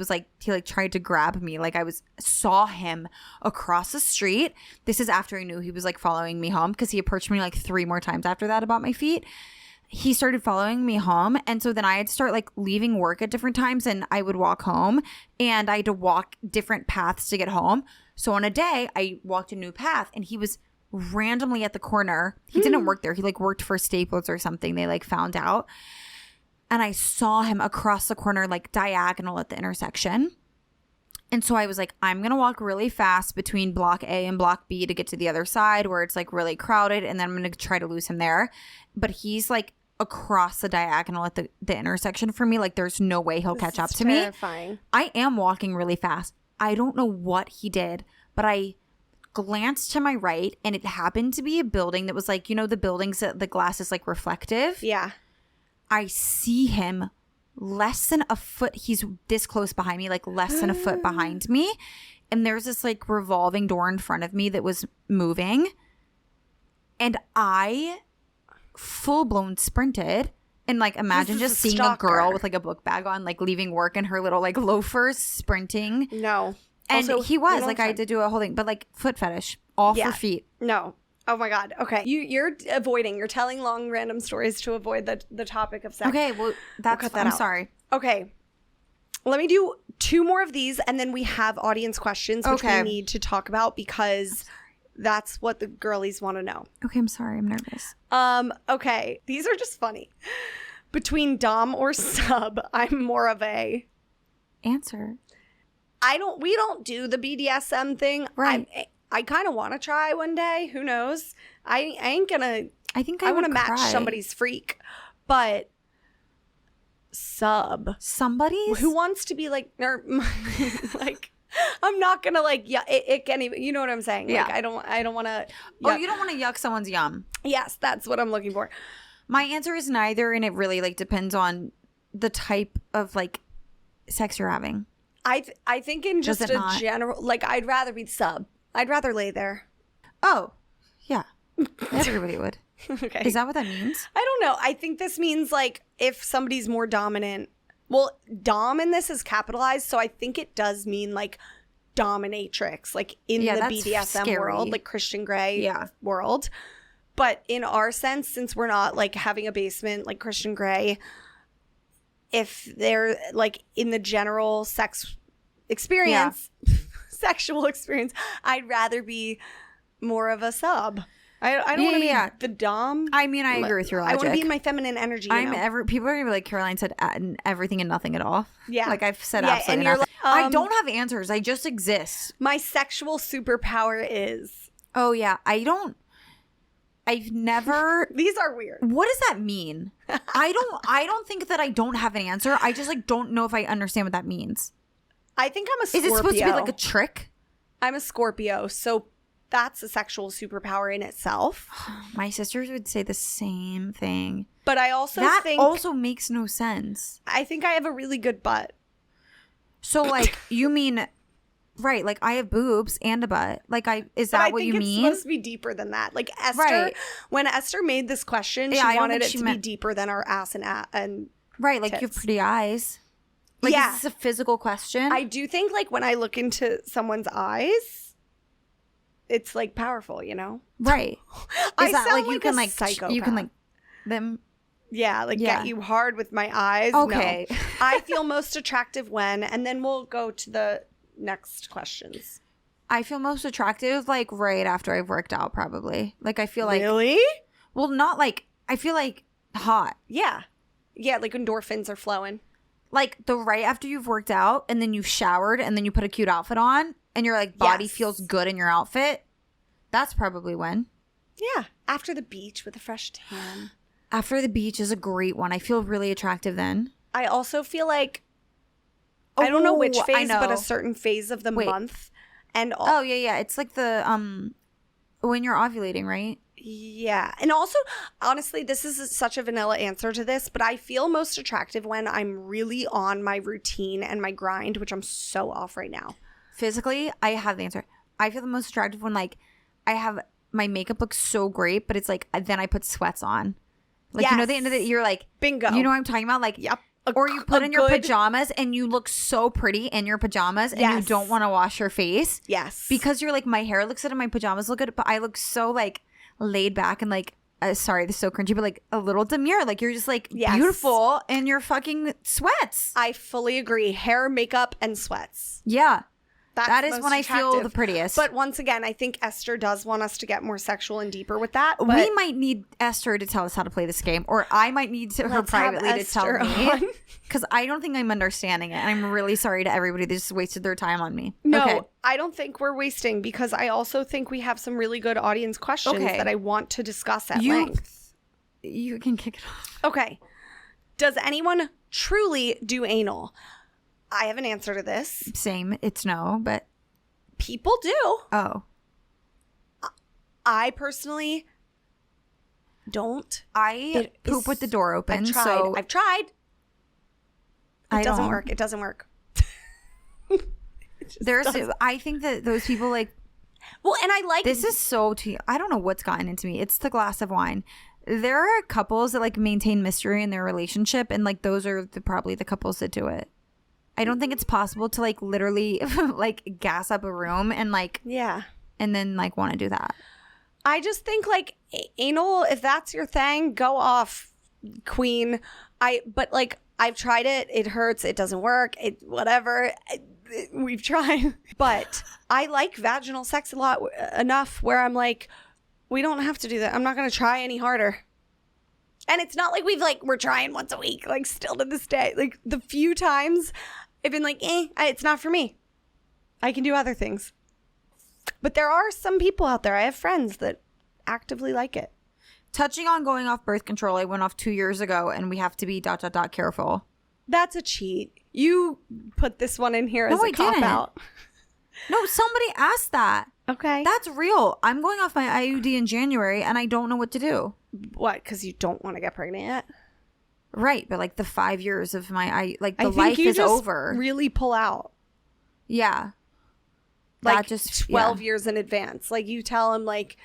tried to grab me. Like saw him across the street. This is after I knew he was like following me home, because he approached me like 3 more times after that about my feet. He started following me home, and so then I had to start like leaving work at different times, and I would walk home, and I had to walk different paths to get home. So on a day I walked a new path, and he was randomly at the corner. He didn't work there. He like worked for Staples or something. They like found out. And I saw him across the corner, like diagonal at the intersection. And so I was like, I'm going to walk really fast between block A and block B to get to the other side where it's like really crowded. And then I'm going to try to lose him there. But he's like across the diagonal at the intersection for me. Like there's no way he'll catch up to me. I am walking really fast. I don't know what he did, but I glanced to my right, and it happened to be a building that was like, you know, the buildings that the glass is like reflective. Yeah. I see him less than a foot. He's this close behind me, like less than a foot behind me. And there's this like revolving door in front of me that was moving. And I full blown sprinted. And like imagine just seeing a girl with like a book bag on, like leaving work in her little like loafers sprinting. No. And also, he was like, I had to do a whole thing, but like foot fetish, all for feet. No. Oh my God. Okay. You're telling long random stories to avoid the topic of sex. Okay. Well, I'm sorry. Okay. Let me do 2 more of these, and then we have audience questions, which we need to talk about, because that's what the girlies want to know. Okay. I'm sorry. I'm nervous. Okay. These are just funny. Between dom or sub, I'm more of a answer. We don't do the BDSM thing. Right. I kind of want to try one day. Who knows? I ain't gonna. I think I want to match somebody's freak, but somebody's who wants to be like, like, I'm not gonna like ick any. You know what I'm saying? Yeah. Like, I don't want to. Oh, you don't want to yuck someone's yum. Yes, that's what I'm looking for. My answer is neither, and it really like depends on the type of like sex you're having. I think in just a general, like, I'd rather be sub. I'd rather lay there. Oh, yeah. Everybody would. Okay. Is that what that means? I don't know. I think this means like if somebody's more dominant. Well, dom in this is capitalized, so I think it does mean like dominatrix, like in the BDSM world, like Christian Grey world. But in our sense, since we're not like having a basement like Christian Grey, if they're like in the general sex experience, sexual experience, I'd rather be more of a sub. I don't want to be the dom. I mean, I agree with your logic. I want to be in my feminine energy. People are gonna be like, Caroline said everything and nothing at all. Yeah, like I've said absolutely nothing. I don't have answers. I just exist. My sexual superpower is. Oh yeah, I've never. These are weird. What does that mean? I don't think that I don't have an answer. I just like don't know if I understand what that means. I think I'm a Scorpio. Is it supposed to be like a trick? I'm a Scorpio, so that's a sexual superpower in itself. My sisters would say the same thing. But I also think... That also makes no sense. I think I have a really good butt. So, like, you mean... Right, like, I have boobs and a butt. Like, is that what you mean? I think it's supposed to be deeper than that. Like, Esther... When Esther made this question, she wanted it to be deeper than our ass and right, like, tits. you have pretty eyes. Like, is this a physical question? I do think, like, when I look into someone's eyes, it's, like, powerful, you know? Right. Is that, like, you can, like, psychopath. You can, like, them... Yeah, like, get you hard with my eyes. Okay. No. I feel most attractive when, and then we'll go to the next questions. I feel most attractive, like, right after I've worked out, probably. Like, I feel like... Really? Well, not, like... I feel, like, hot. Yeah. Yeah, like, endorphins are flowing. Like, the right after you've worked out, and then you've showered, and then you put a cute outfit on, and your, like, body feels good in your outfit. That's probably when. Yeah, after the beach with a fresh tan. After the beach is a great one. I feel really attractive then. I also feel like, I don't know which phase, but a certain phase of the month. And yeah. It's like the when you're ovulating, right? Yeah. And also, honestly, this is such a vanilla answer to this, but I feel most attractive when I'm really on my routine and my grind, which I'm so off right now. Physically, I have the answer. I feel the most attractive when, like, I have my makeup looks so great, but it's like, then I put sweats on. Like, yes. You know, the end of it, you're like, bingo. You know what I'm talking about? Like, yep. Or you put in your pajamas and you look so pretty in your pajamas and you don't want to wash your face. Yes. Because you're like, my hair looks good and my pajamas look good, but I look so, like, laid back and, like, sorry, this is so cringy, but, like, a little demure. Like, you're just, like, beautiful in your fucking sweats. I fully agree. Hair, makeup, and sweats. Yeah. That is when attractive. I feel the prettiest. But once again, I think Esther does want us to get more sexual and deeper with that. We might need Esther to tell us how to play this game, or I might need her privately to tell me. Because I don't think I'm understanding it. And I'm really sorry to everybody that just wasted their time on me. No, okay. I don't think we're wasting, because I also think we have some really good audience questions that I want to discuss at length. You can kick it off. Okay. Does anyone truly do anal? I have an answer to this. Same. It's no, but people do. Oh. I personally don't. I poop with the door open. I've tried. It doesn't work. It doesn't work. I think that those people like. Well, and I like this is so. I don't know what's gotten into me. It's the glass of wine. There are couples that like maintain mystery in their relationship, and like those are probably the couples that do it. I don't think it's possible to like literally like gas up a room and like and then like want to do that. I just think like anal, if that's your thing, go off, queen. But like I've tried it. It hurts. It doesn't work. Whatever. We've tried. But I like vaginal sex a lot enough where I'm like, we don't have to do that. I'm not going to try any harder. And it's not like we're trying once a week, like still to this day. Like the few times I've been like, it's not for me. I can do other things. But there are some people out there. I have friends that actively like it. Touching on going off birth control, I went off 2 years ago and we have to be ... careful. That's a cheat. You put this one in here as a cop-out. No, somebody asked that. Okay. That's real. I'm going off my IUD in January and I don't know what to do. What? Because you don't want to get pregnant yet? Right, but like the 5 years of my the life is over. Really pull out. Yeah. Like just 12 years in advance. Like you tell him like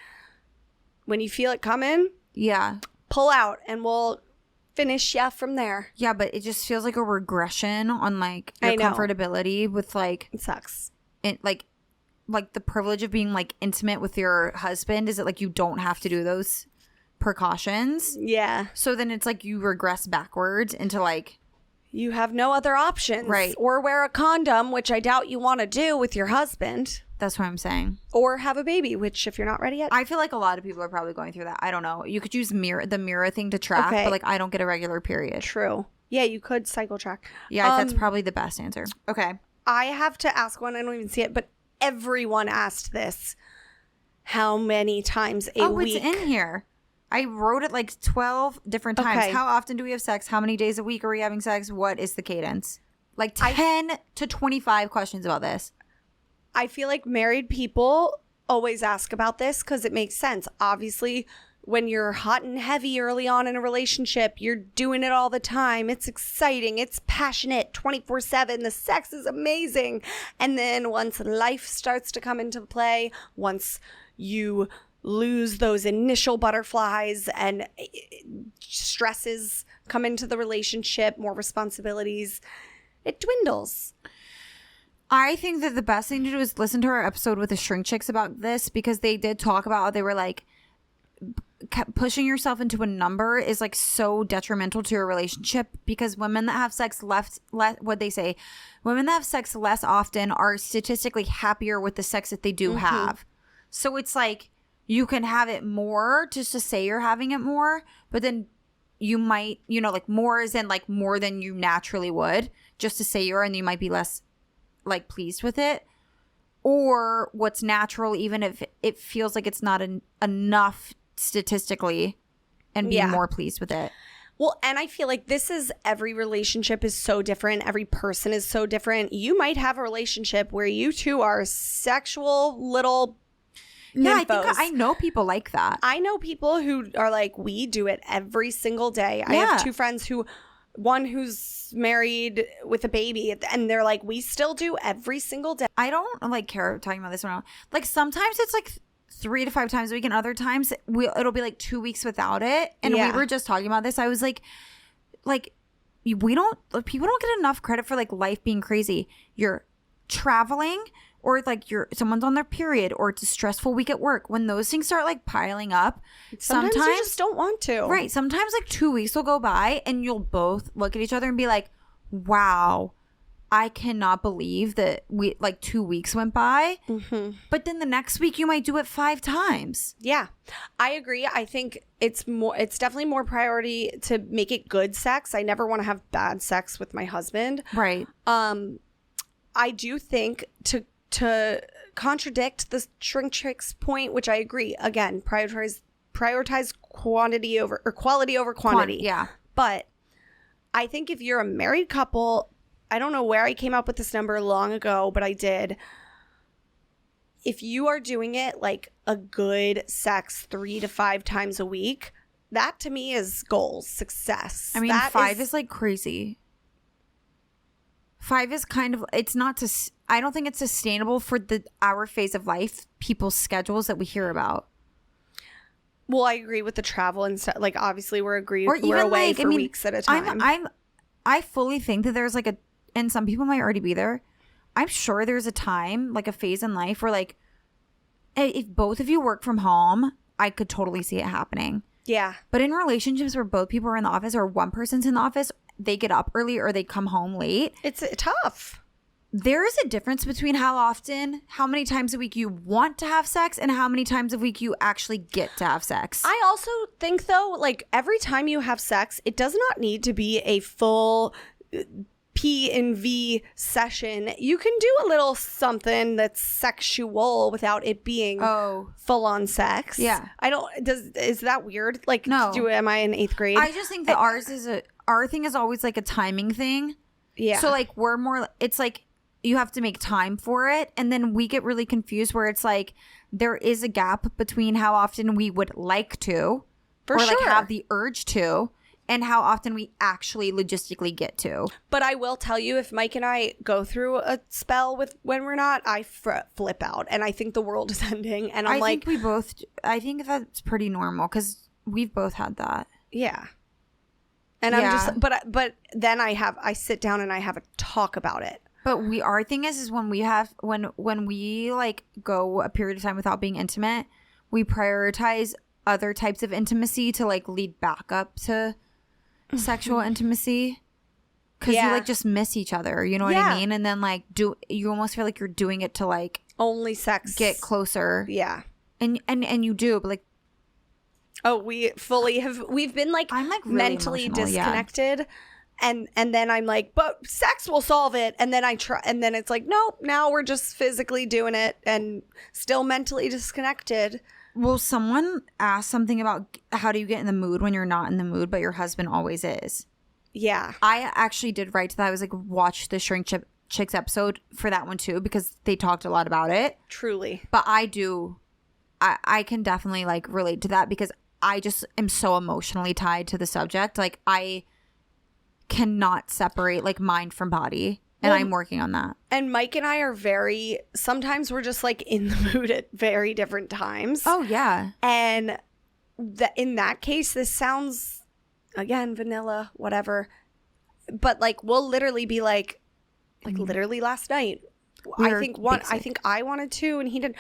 when you feel it coming, pull out and we'll finish from there. Yeah, but it just feels like a regression on like your comfortability with like it sucks. Like the privilege of being like intimate with your husband is that like you don't have to do those precautions. Yeah. So then it's like you regress backwards into like you have no other options. Right. Or wear a condom, which I doubt you want to do with your husband. That's what I'm saying. Or have a baby, which if you're not ready yet. I feel like a lot of people are probably going through that. I don't know. You could use the mirror thing to track, but like I don't get a regular period. True. Yeah, you could cycle track. Yeah, that's probably the best answer. Okay. I have to ask one. I don't even see it, but everyone asked this. How many times a week? Oh, it's in here. I wrote it like 12 different times. Okay. How often do we have sex? How many days a week are we having sex? What is the cadence? Like 10 to 25 questions about this. I feel like married people always ask about this because it makes sense. Obviously, when you're hot and heavy early on in a relationship, you're doing it all the time. It's exciting. It's passionate 24/7. The sex is amazing. And then once life starts to come into play, once you lose those initial butterflies and stresses come into the relationship, more responsibilities, it dwindles. I think that the best thing to do is listen to our episode with the Shrink Chicks about this because they did talk about how they were like pushing yourself into a number is like so detrimental to your relationship because women that have sex what they say, women that have sex less often are statistically happier with the sex that they do have. So it's like you can have it more just to say you're having it more, but then you might, like more is in like more than you naturally would just to say you are, and you might be less like pleased with it. or what's natural, even if it feels like it's not enough statistically, and be more pleased with it. Well, and I feel like every relationship is so different. Every person is so different. You might have a relationship where you two are sexual little nymphos. I think I know people like that. I know people who are like, we do it every single day. I have two friends one who's married with a baby, and they're like, we still do every single day. I don't like care talking about this one. Like sometimes it's like 3 to 5 times a week, and other times it'll be like 2 weeks without it. And we were just talking about this. I was like people don't get enough credit for like life being crazy. You're traveling, or like someone's on their period, or it's a stressful week at work. When those things start like piling up, sometimes you just don't want to. Right. Sometimes like 2 weeks will go by and you'll both look at each other and be like, wow, I cannot believe that 2 weeks went by. Mm-hmm. But then the next week you might do it 5 times. Yeah, I agree. I think it's definitely more priority to make it good sex. I never want to have bad sex with my husband. Right. I do think to contradict the Shrinktrix point, which I agree. Again, prioritize quality over quantity. Yeah. But I think if you're a married couple, I don't know where I came up with this number long ago, but I did. If you are doing it like a good sex 3 to 5 times a week, that to me is goals, success. I mean, 5 is like crazy. 5 is kind of, I don't think it's sustainable for our phase of life, people's schedules that we hear about. Well, I agree with the travel and stuff. Like, obviously, we're away for weeks at a time. I fully think that there's like and some people might already be there. I'm sure there's a time, like a phase in life where like, if both of you work from home, I could totally see it happening. Yeah. But in relationships where both people are in the office, or one person's in the office, they get up early or they come home late. It's tough. There is a difference between how many times a week you want to have sex and how many times a week you actually get to have sex. I also think, though, like every time you have sex, it does not need to be a full P&V session. You can do a little something that's sexual without it being full on sex. Yeah. Is that weird? Like, no. Am I in 8th grade? I just think that our thing is always like a timing thing. Yeah. So like it's like you have to make time for it, and then we get really confused where it's like there is a gap between how often we would like to like have the urge to, and how often we actually logistically get to. But I will tell you, if Mike and I go through a spell when we're not, I flip out, and I think the world is ending. And I think that's pretty normal because we've both had that. Yeah. And I'm just, but then I sit down and I have a talk about it. But our thing is when we like go a period of time without being intimate, we prioritize other types of intimacy to like lead back up to sexual intimacy. Because you like just miss each other, you know what I mean? And then like you almost feel like you're doing it to like only sex get closer. Yeah. And you do, but like, oh, we've been like, I'm like really mentally disconnected. Yeah. And then I'm like, but sex will solve it. And then I try, and then it's like, nope, now we're just physically doing it and still mentally disconnected. Well, someone asked something about how do you get in the mood when you're not in the mood, but your husband always is. Yeah. I actually did write to that. I was like, watch the Shrink Chicks episode for that one too, because they talked a lot about it. Truly. But I can definitely like relate to that because I just am so emotionally tied to the subject. Like I cannot separate like mind from body, and I'm working on that. And Mike and I are sometimes we're just like in the mood at very different times. Oh yeah. And in that case, this sounds again vanilla, whatever, but like we'll literally be like literally last night I think I wanted to and he didn't,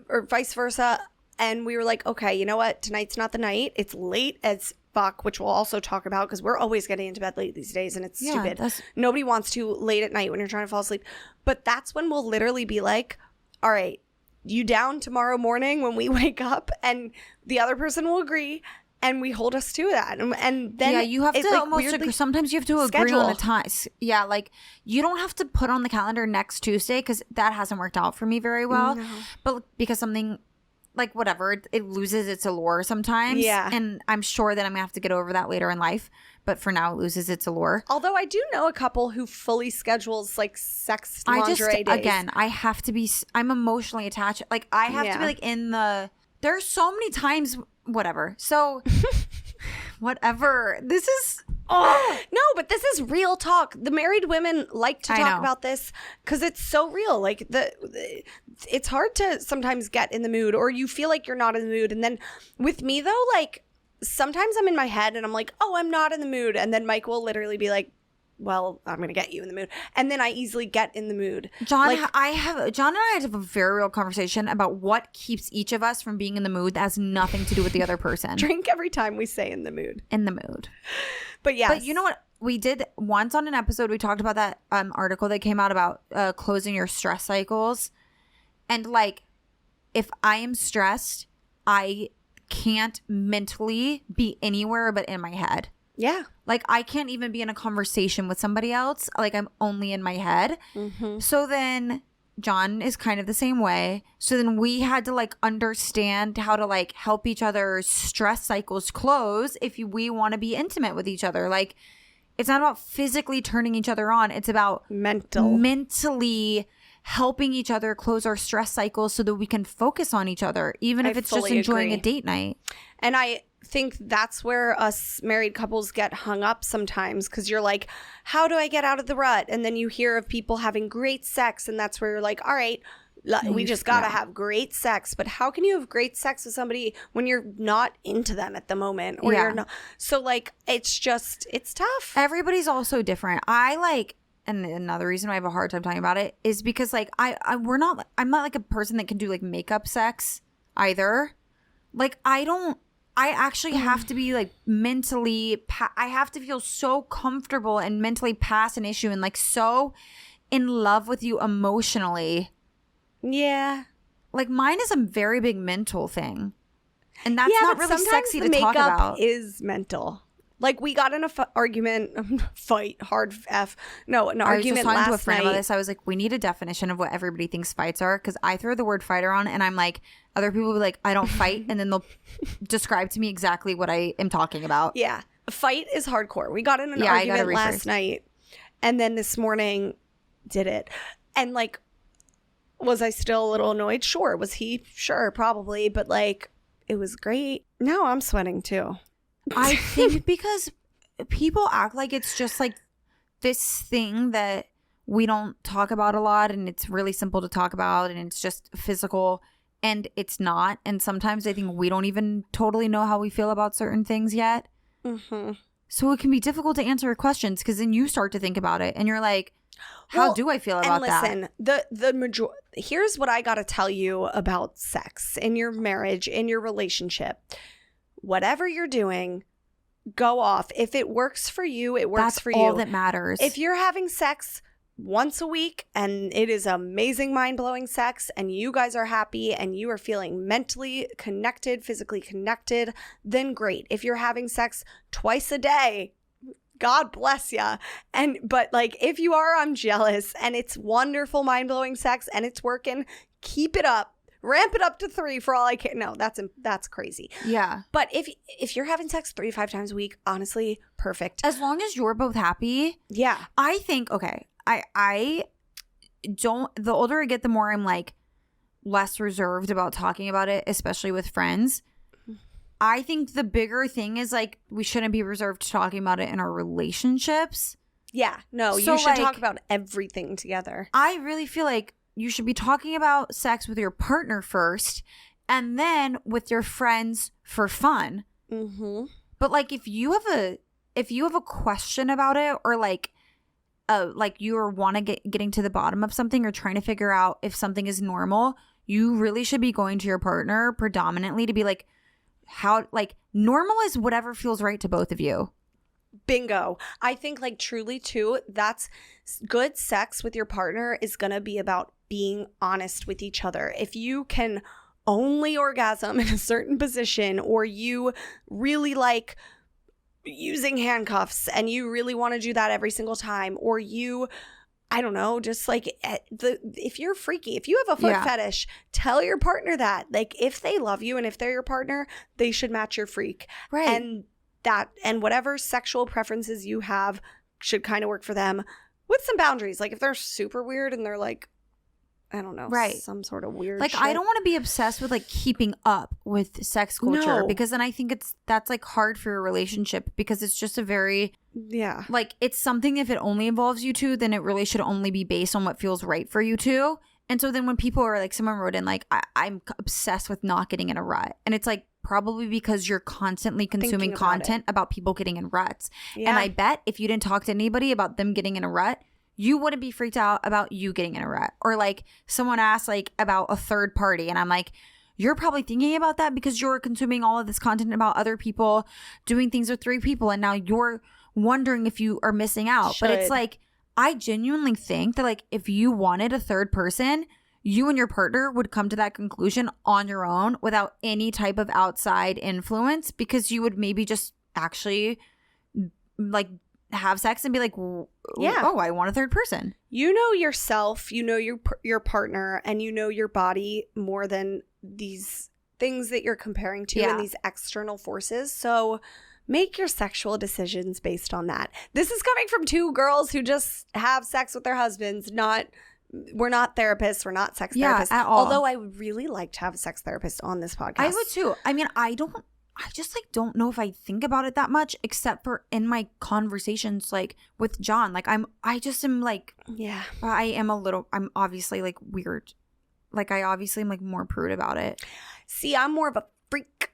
or vice versa. And we were like, okay, you know what? Tonight's not the night. It's late as fuck, which we'll also talk about because we're always getting into bed late these days and it's stupid. Nobody wants to late at night when you're trying to fall asleep. But that's when we'll literally be like, all right, you down tomorrow morning when we wake up? And the other person will agree. and we hold us to that. And then you have to like almost sometimes you have to agree on a time. Yeah, like you don't have to put on the calendar next Tuesday because that hasn't worked out for me very well. No. But because something like whatever, it loses its allure sometimes. Yeah. And I'm sure that I'm gonna have to get over that later in life. But for now, it loses its allure. Although I do know a couple who fully schedules like sex lingerie days. Again, I have to be. I'm emotionally attached. Like I have to be like in the. There's so many times. Whatever. So, whatever. This is. Oh no, but this is real talk. The married women like to talk about this because it's so real. Like it's hard to sometimes get in the mood, or you feel like you're not in the mood. And then with me though, like sometimes I'm in my head and I'm like, oh, I'm not in the mood, and then Mike will literally be like, well, I'm gonna get you in the mood, and then I easily get in the mood. John and I have a very real conversation about what keeps each of us from being in the mood that has nothing to do with the other person. Drink every time we say in the mood. In the mood. But yeah. But you know what? We did once on an episode, we talked about that article that came out about closing your stress cycles. And like, if I am stressed, I can't mentally be anywhere but in my head. Yeah. Like, I can't even be in a conversation with somebody else. Like, I'm only in my head. Mm-hmm. So then John is kind of the same way. So then we had to, like, understand how to, like, help each other's stress cycles close if we want to be intimate with each other. Like, it's not about physically turning each other on. It's about mentally helping each other close our stress cycles so that we can focus on each other, even if it's just enjoying a date night. And I think that's where us married couples get hung up sometimes, because you're like, how do I get out of the rut? And then you hear of people having great sex, and that's where you're like, all right, we just gotta have great sex. But how can you have great sex with somebody when you're not into them at the moment, or you're not? So like, it's tough. Everybody's also different. And another reason why I have a hard time talking about it is because like I'm not like a person that can do like makeup sex either. Like I actually have to be like mentally, I have to feel so comfortable and mentally past an issue and like so in love with you emotionally. Yeah. Like mine is a very big mental thing. And that's not really sexy to talk about. Is mental. Like we got in an argument last night. I was just talking to a friend about this. I was like, we need a definition of what everybody thinks fights are, because I throw the word fighter on and I'm like, other people will be like, I don't fight, and then they'll describe to me exactly what I am talking about. Yeah. A fight is hardcore. We got in an argument last night, and then this morning did it. And like, was I still a little annoyed? Sure. Was he? Sure, probably. But like, it was great. Now I'm sweating too. I think because people act like it's just like this thing that we don't talk about a lot, and it's really simple to talk about, and it's just physical, and it's not. And sometimes I think we don't even totally know how we feel about certain things yet. Mm-hmm. So it can be difficult to answer questions, because then you start to think about it and you're like, how do I feel about that? And listen, here's what I got to tell you about sex in your marriage, in your relationship. Whatever you're doing, go off. If it works for you, it works for you. That's all that matters. If you're having sex once a week and it is amazing, mind-blowing sex, and you guys are happy and you are feeling mentally connected, physically connected, then great. If you're having sex twice a day, God bless ya. But like, if you are, I'm jealous, and it's wonderful, mind-blowing sex and it's working, keep it up. Ramp it up to 3 for all I care. No, that's crazy. Yeah. But if you're having sex 3 to 5 times a week, honestly, perfect. As long as you're both happy. Yeah. I think, okay, I don't, the older I get, the more I'm like less reserved about talking about it, especially with friends. I think the bigger thing is like, we shouldn't be reserved to talking about it in our relationships. Yeah. No, so you should talk about everything together. I really feel like you should be talking about sex with your partner first, and then with your friends for fun. Mm-hmm. But like, if you have a question about it, or like you want to getting to the bottom of something, or trying to figure out if something is normal, you really should be going to your partner predominantly to be like, how, like, normal is whatever feels right to both of you. Bingo. I think like truly too, that's good sex with your partner is going to be about being honest with each other. If you can only orgasm in a certain position, or you really like using handcuffs and you really want to do that every single time, or you, I don't know, just like if you're freaky, if you have a foot fetish, tell your partner that. Like, if they love you and if they're your partner, they should match your freak. Right. And whatever sexual preferences you have should kind of work for them with some boundaries. Like, if they're super weird and they're like, I don't know, some sort of weird shit. I don't want to be obsessed with like keeping up with sex culture, because then I think that's like hard for your relationship, because it's just a very like, it's something, if it only involves you two, then it really should only be based on what feels right for you two. And so then when people are like, someone wrote in like, I'm obsessed with not getting in a rut, and it's like, probably because you're constantly consuming content about people getting in ruts. And I bet if you didn't talk to anybody about them getting in a rut, you wouldn't be freaked out about you getting in a rut. Or like, someone asked like about a third party, and I'm like, you're probably thinking about that because you're consuming all of this content about other people doing things with 3 people, and now you're wondering if you are missing out. But it's like, I genuinely think that like, if you wanted a third person, you and your partner would come to that conclusion on your own without any type of outside influence, because you would maybe just actually like have sex and be like, oh, I want a third person. You know yourself, you know your partner, and you know your body more than these things that you're comparing to and these external forces. So make your sexual decisions based on that. This is coming from 2 girls who just have sex with their husbands, we're not therapists. We're not sex therapists. At all. Although I would really like to have a sex therapist on this podcast. I would too. I mean, I just like don't know if I think about it that much, except for in my conversations like with John. Like I just am like, I'm obviously like weird. Like, I obviously am like more prude about it. See, I'm more of a freak,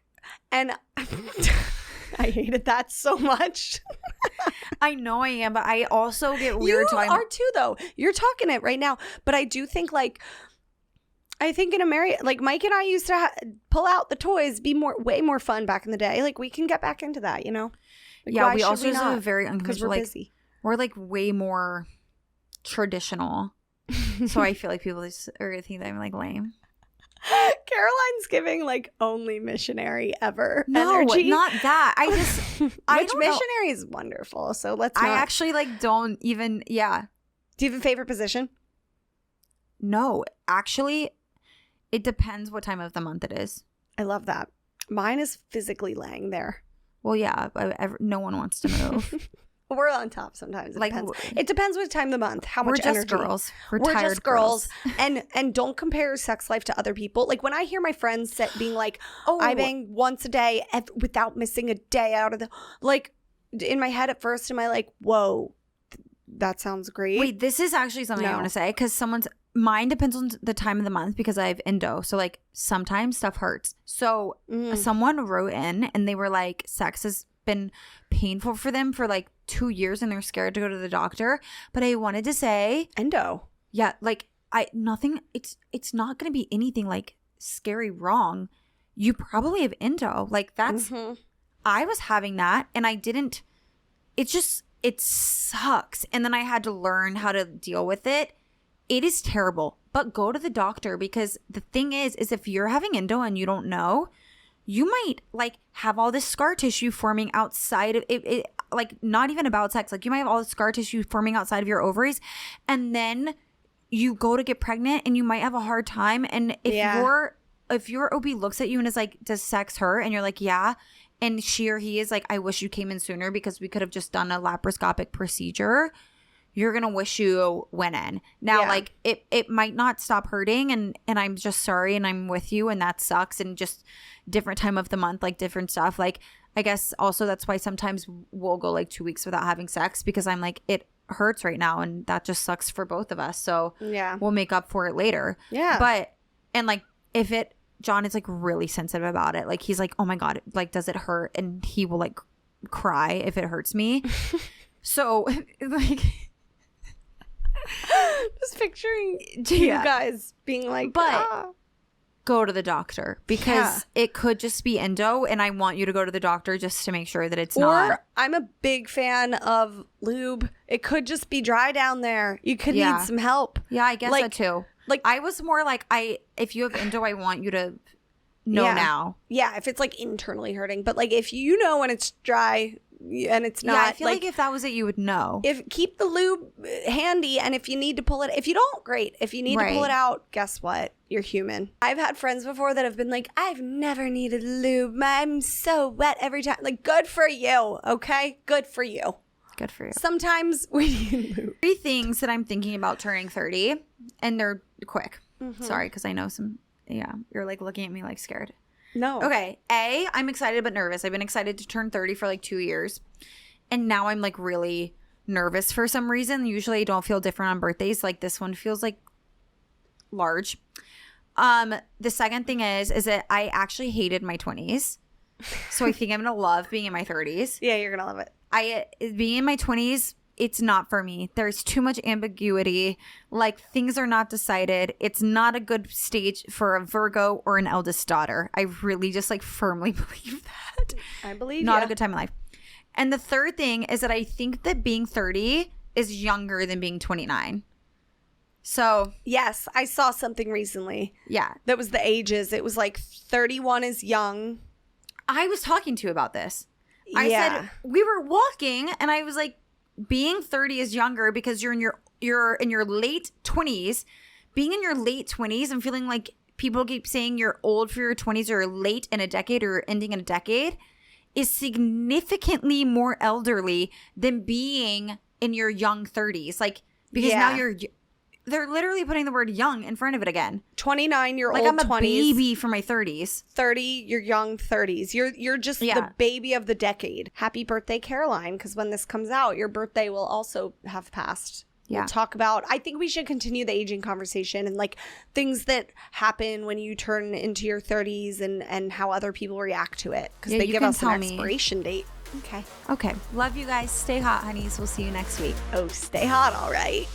and I hated that so much. I know I am, but I also get weird. You are too, though. You're talking it right now. But I do think, like, in America, like, Mike and I used to pull out the toys, be way more fun back in the day. Like, we can get back into that, you know? Like, we also have a very unconventional, we're busy. We're like way more traditional. So I feel like people just are gonna think that I'm like lame. Caroline's giving like only missionary ever energy. Not that. I just which missionary is wonderful. So let's not. I actually like don't even Do you have a favorite position? No. Actually, it depends what time of the month it is. I love that. Mine is physically laying there. Well, yeah, no one wants to move. We're on top sometimes. It depends what time of the month, how much energy. We're just girls. We're just girls. And don't compare sex life to other people. Like, when I hear my friends being like, I bang once a day without missing a day out of the, like, in my head at first, am I like, whoa, that sounds great. Wait, this is actually something I want to say, because mine depends on the time of the month, because I have endo. So like, sometimes stuff hurts. So someone wrote in and they were like, sex has been painful for them for like 2 years and they're scared to go to the doctor. But I wanted to say endo. Yeah, like it's not going to be anything like scary wrong. You probably have endo. Like, that's I was having that and I didn't. It sucks. And then I had to learn how to deal with it. It is terrible. But go to the doctor, because the thing is if you're having endo and you don't know, you might like have all this scar tissue forming outside of it, like not even about sex. Like, you might have all this scar tissue forming outside of your ovaries, and you go to get pregnant and you might have a hard time. And if your OB looks at you and is like, does sex hurt? And you're like, yeah. And she or he is like, I wish you came in sooner because we could have just done a laparoscopic procedure. You're going to wish you went in. Now, like, it might not stop hurting, and I'm just sorry, and I'm with you, and that sucks, and just different time of the month, like, different stuff. Like, I guess also that's why sometimes we'll go, like, 2 weeks without having sex, because I'm like, it hurts right now, and that just sucks for both of us. So we'll make up for it later. Yeah. But, and, like, John is, like, really sensitive about it. Like, he's like, oh, my God, like, does it hurt? And he will, like, cry if it hurts me. So, like... Just picturing you guys being like, go to the doctor, because it could just be endo, and I want you to go to the doctor just to make sure that it's not. Or I'm a big fan of lube. It could just be dry down there. You could need some help. Yeah, I guess that too. Like, I was more like, if you have endo, I want you to know now. Yeah, if it's like internally hurting. But like if you know when it's dry and it's not. Yeah, I feel like if that was it, you would know. Keep the lube handy, and if you need to pull it, if you don't, great. If you need to pull it out, guess what? You're human. I've had friends before that have been like, I've never needed lube. I'm so wet every time. Like, good for you, okay? Good for you. Good for you. Sometimes we need lube. 3 things that I'm thinking about turning 30, and they're quick. Sorry, because I know some, you're like looking at me like scared. No. Okay. I'm excited but nervous. I've been excited to turn 30 for like 2 years. And now I'm like really nervous for some reason. Usually I don't feel different on birthdays. Like this one feels like large. The second thing is that I actually hated my 20s. So I think I'm going to love being in my 30s. Yeah, you're going to love it. Being in my 20s, it's not for me. There's too much ambiguity. Like, things are not decided. It's not a good stage for a Virgo or an eldest daughter. I really just like firmly believe that. I believe not a good time in life. And the third thing is that I think that being 30 is younger than being 29. So yes, I saw something recently. Yeah, that was the ages. It was like 31 is young. I was talking to you about this. I said we were walking, and I was like, being 30 is younger because you're in your late 20s. Being in your late 20s and feeling like people keep saying you're old for your 20s or late in a decade or ending in a decade is significantly more elderly than being in your young 30s. Like, because now they're literally putting the word young in front of it again. 29, you're like old 20s. I'm a baby for my 30s. 30, you're young 30s. You're just the baby of the decade. Happy birthday, Caroline, because when this comes out, your birthday will also have passed. Yeah. We'll talk about, I think we should continue the aging conversation and like things that happen when you turn into your 30s and how other people react to it, because they give us an expiration date. Okay. Love you guys. Stay hot, honeys. We'll see you next week. Oh, stay hot. All right.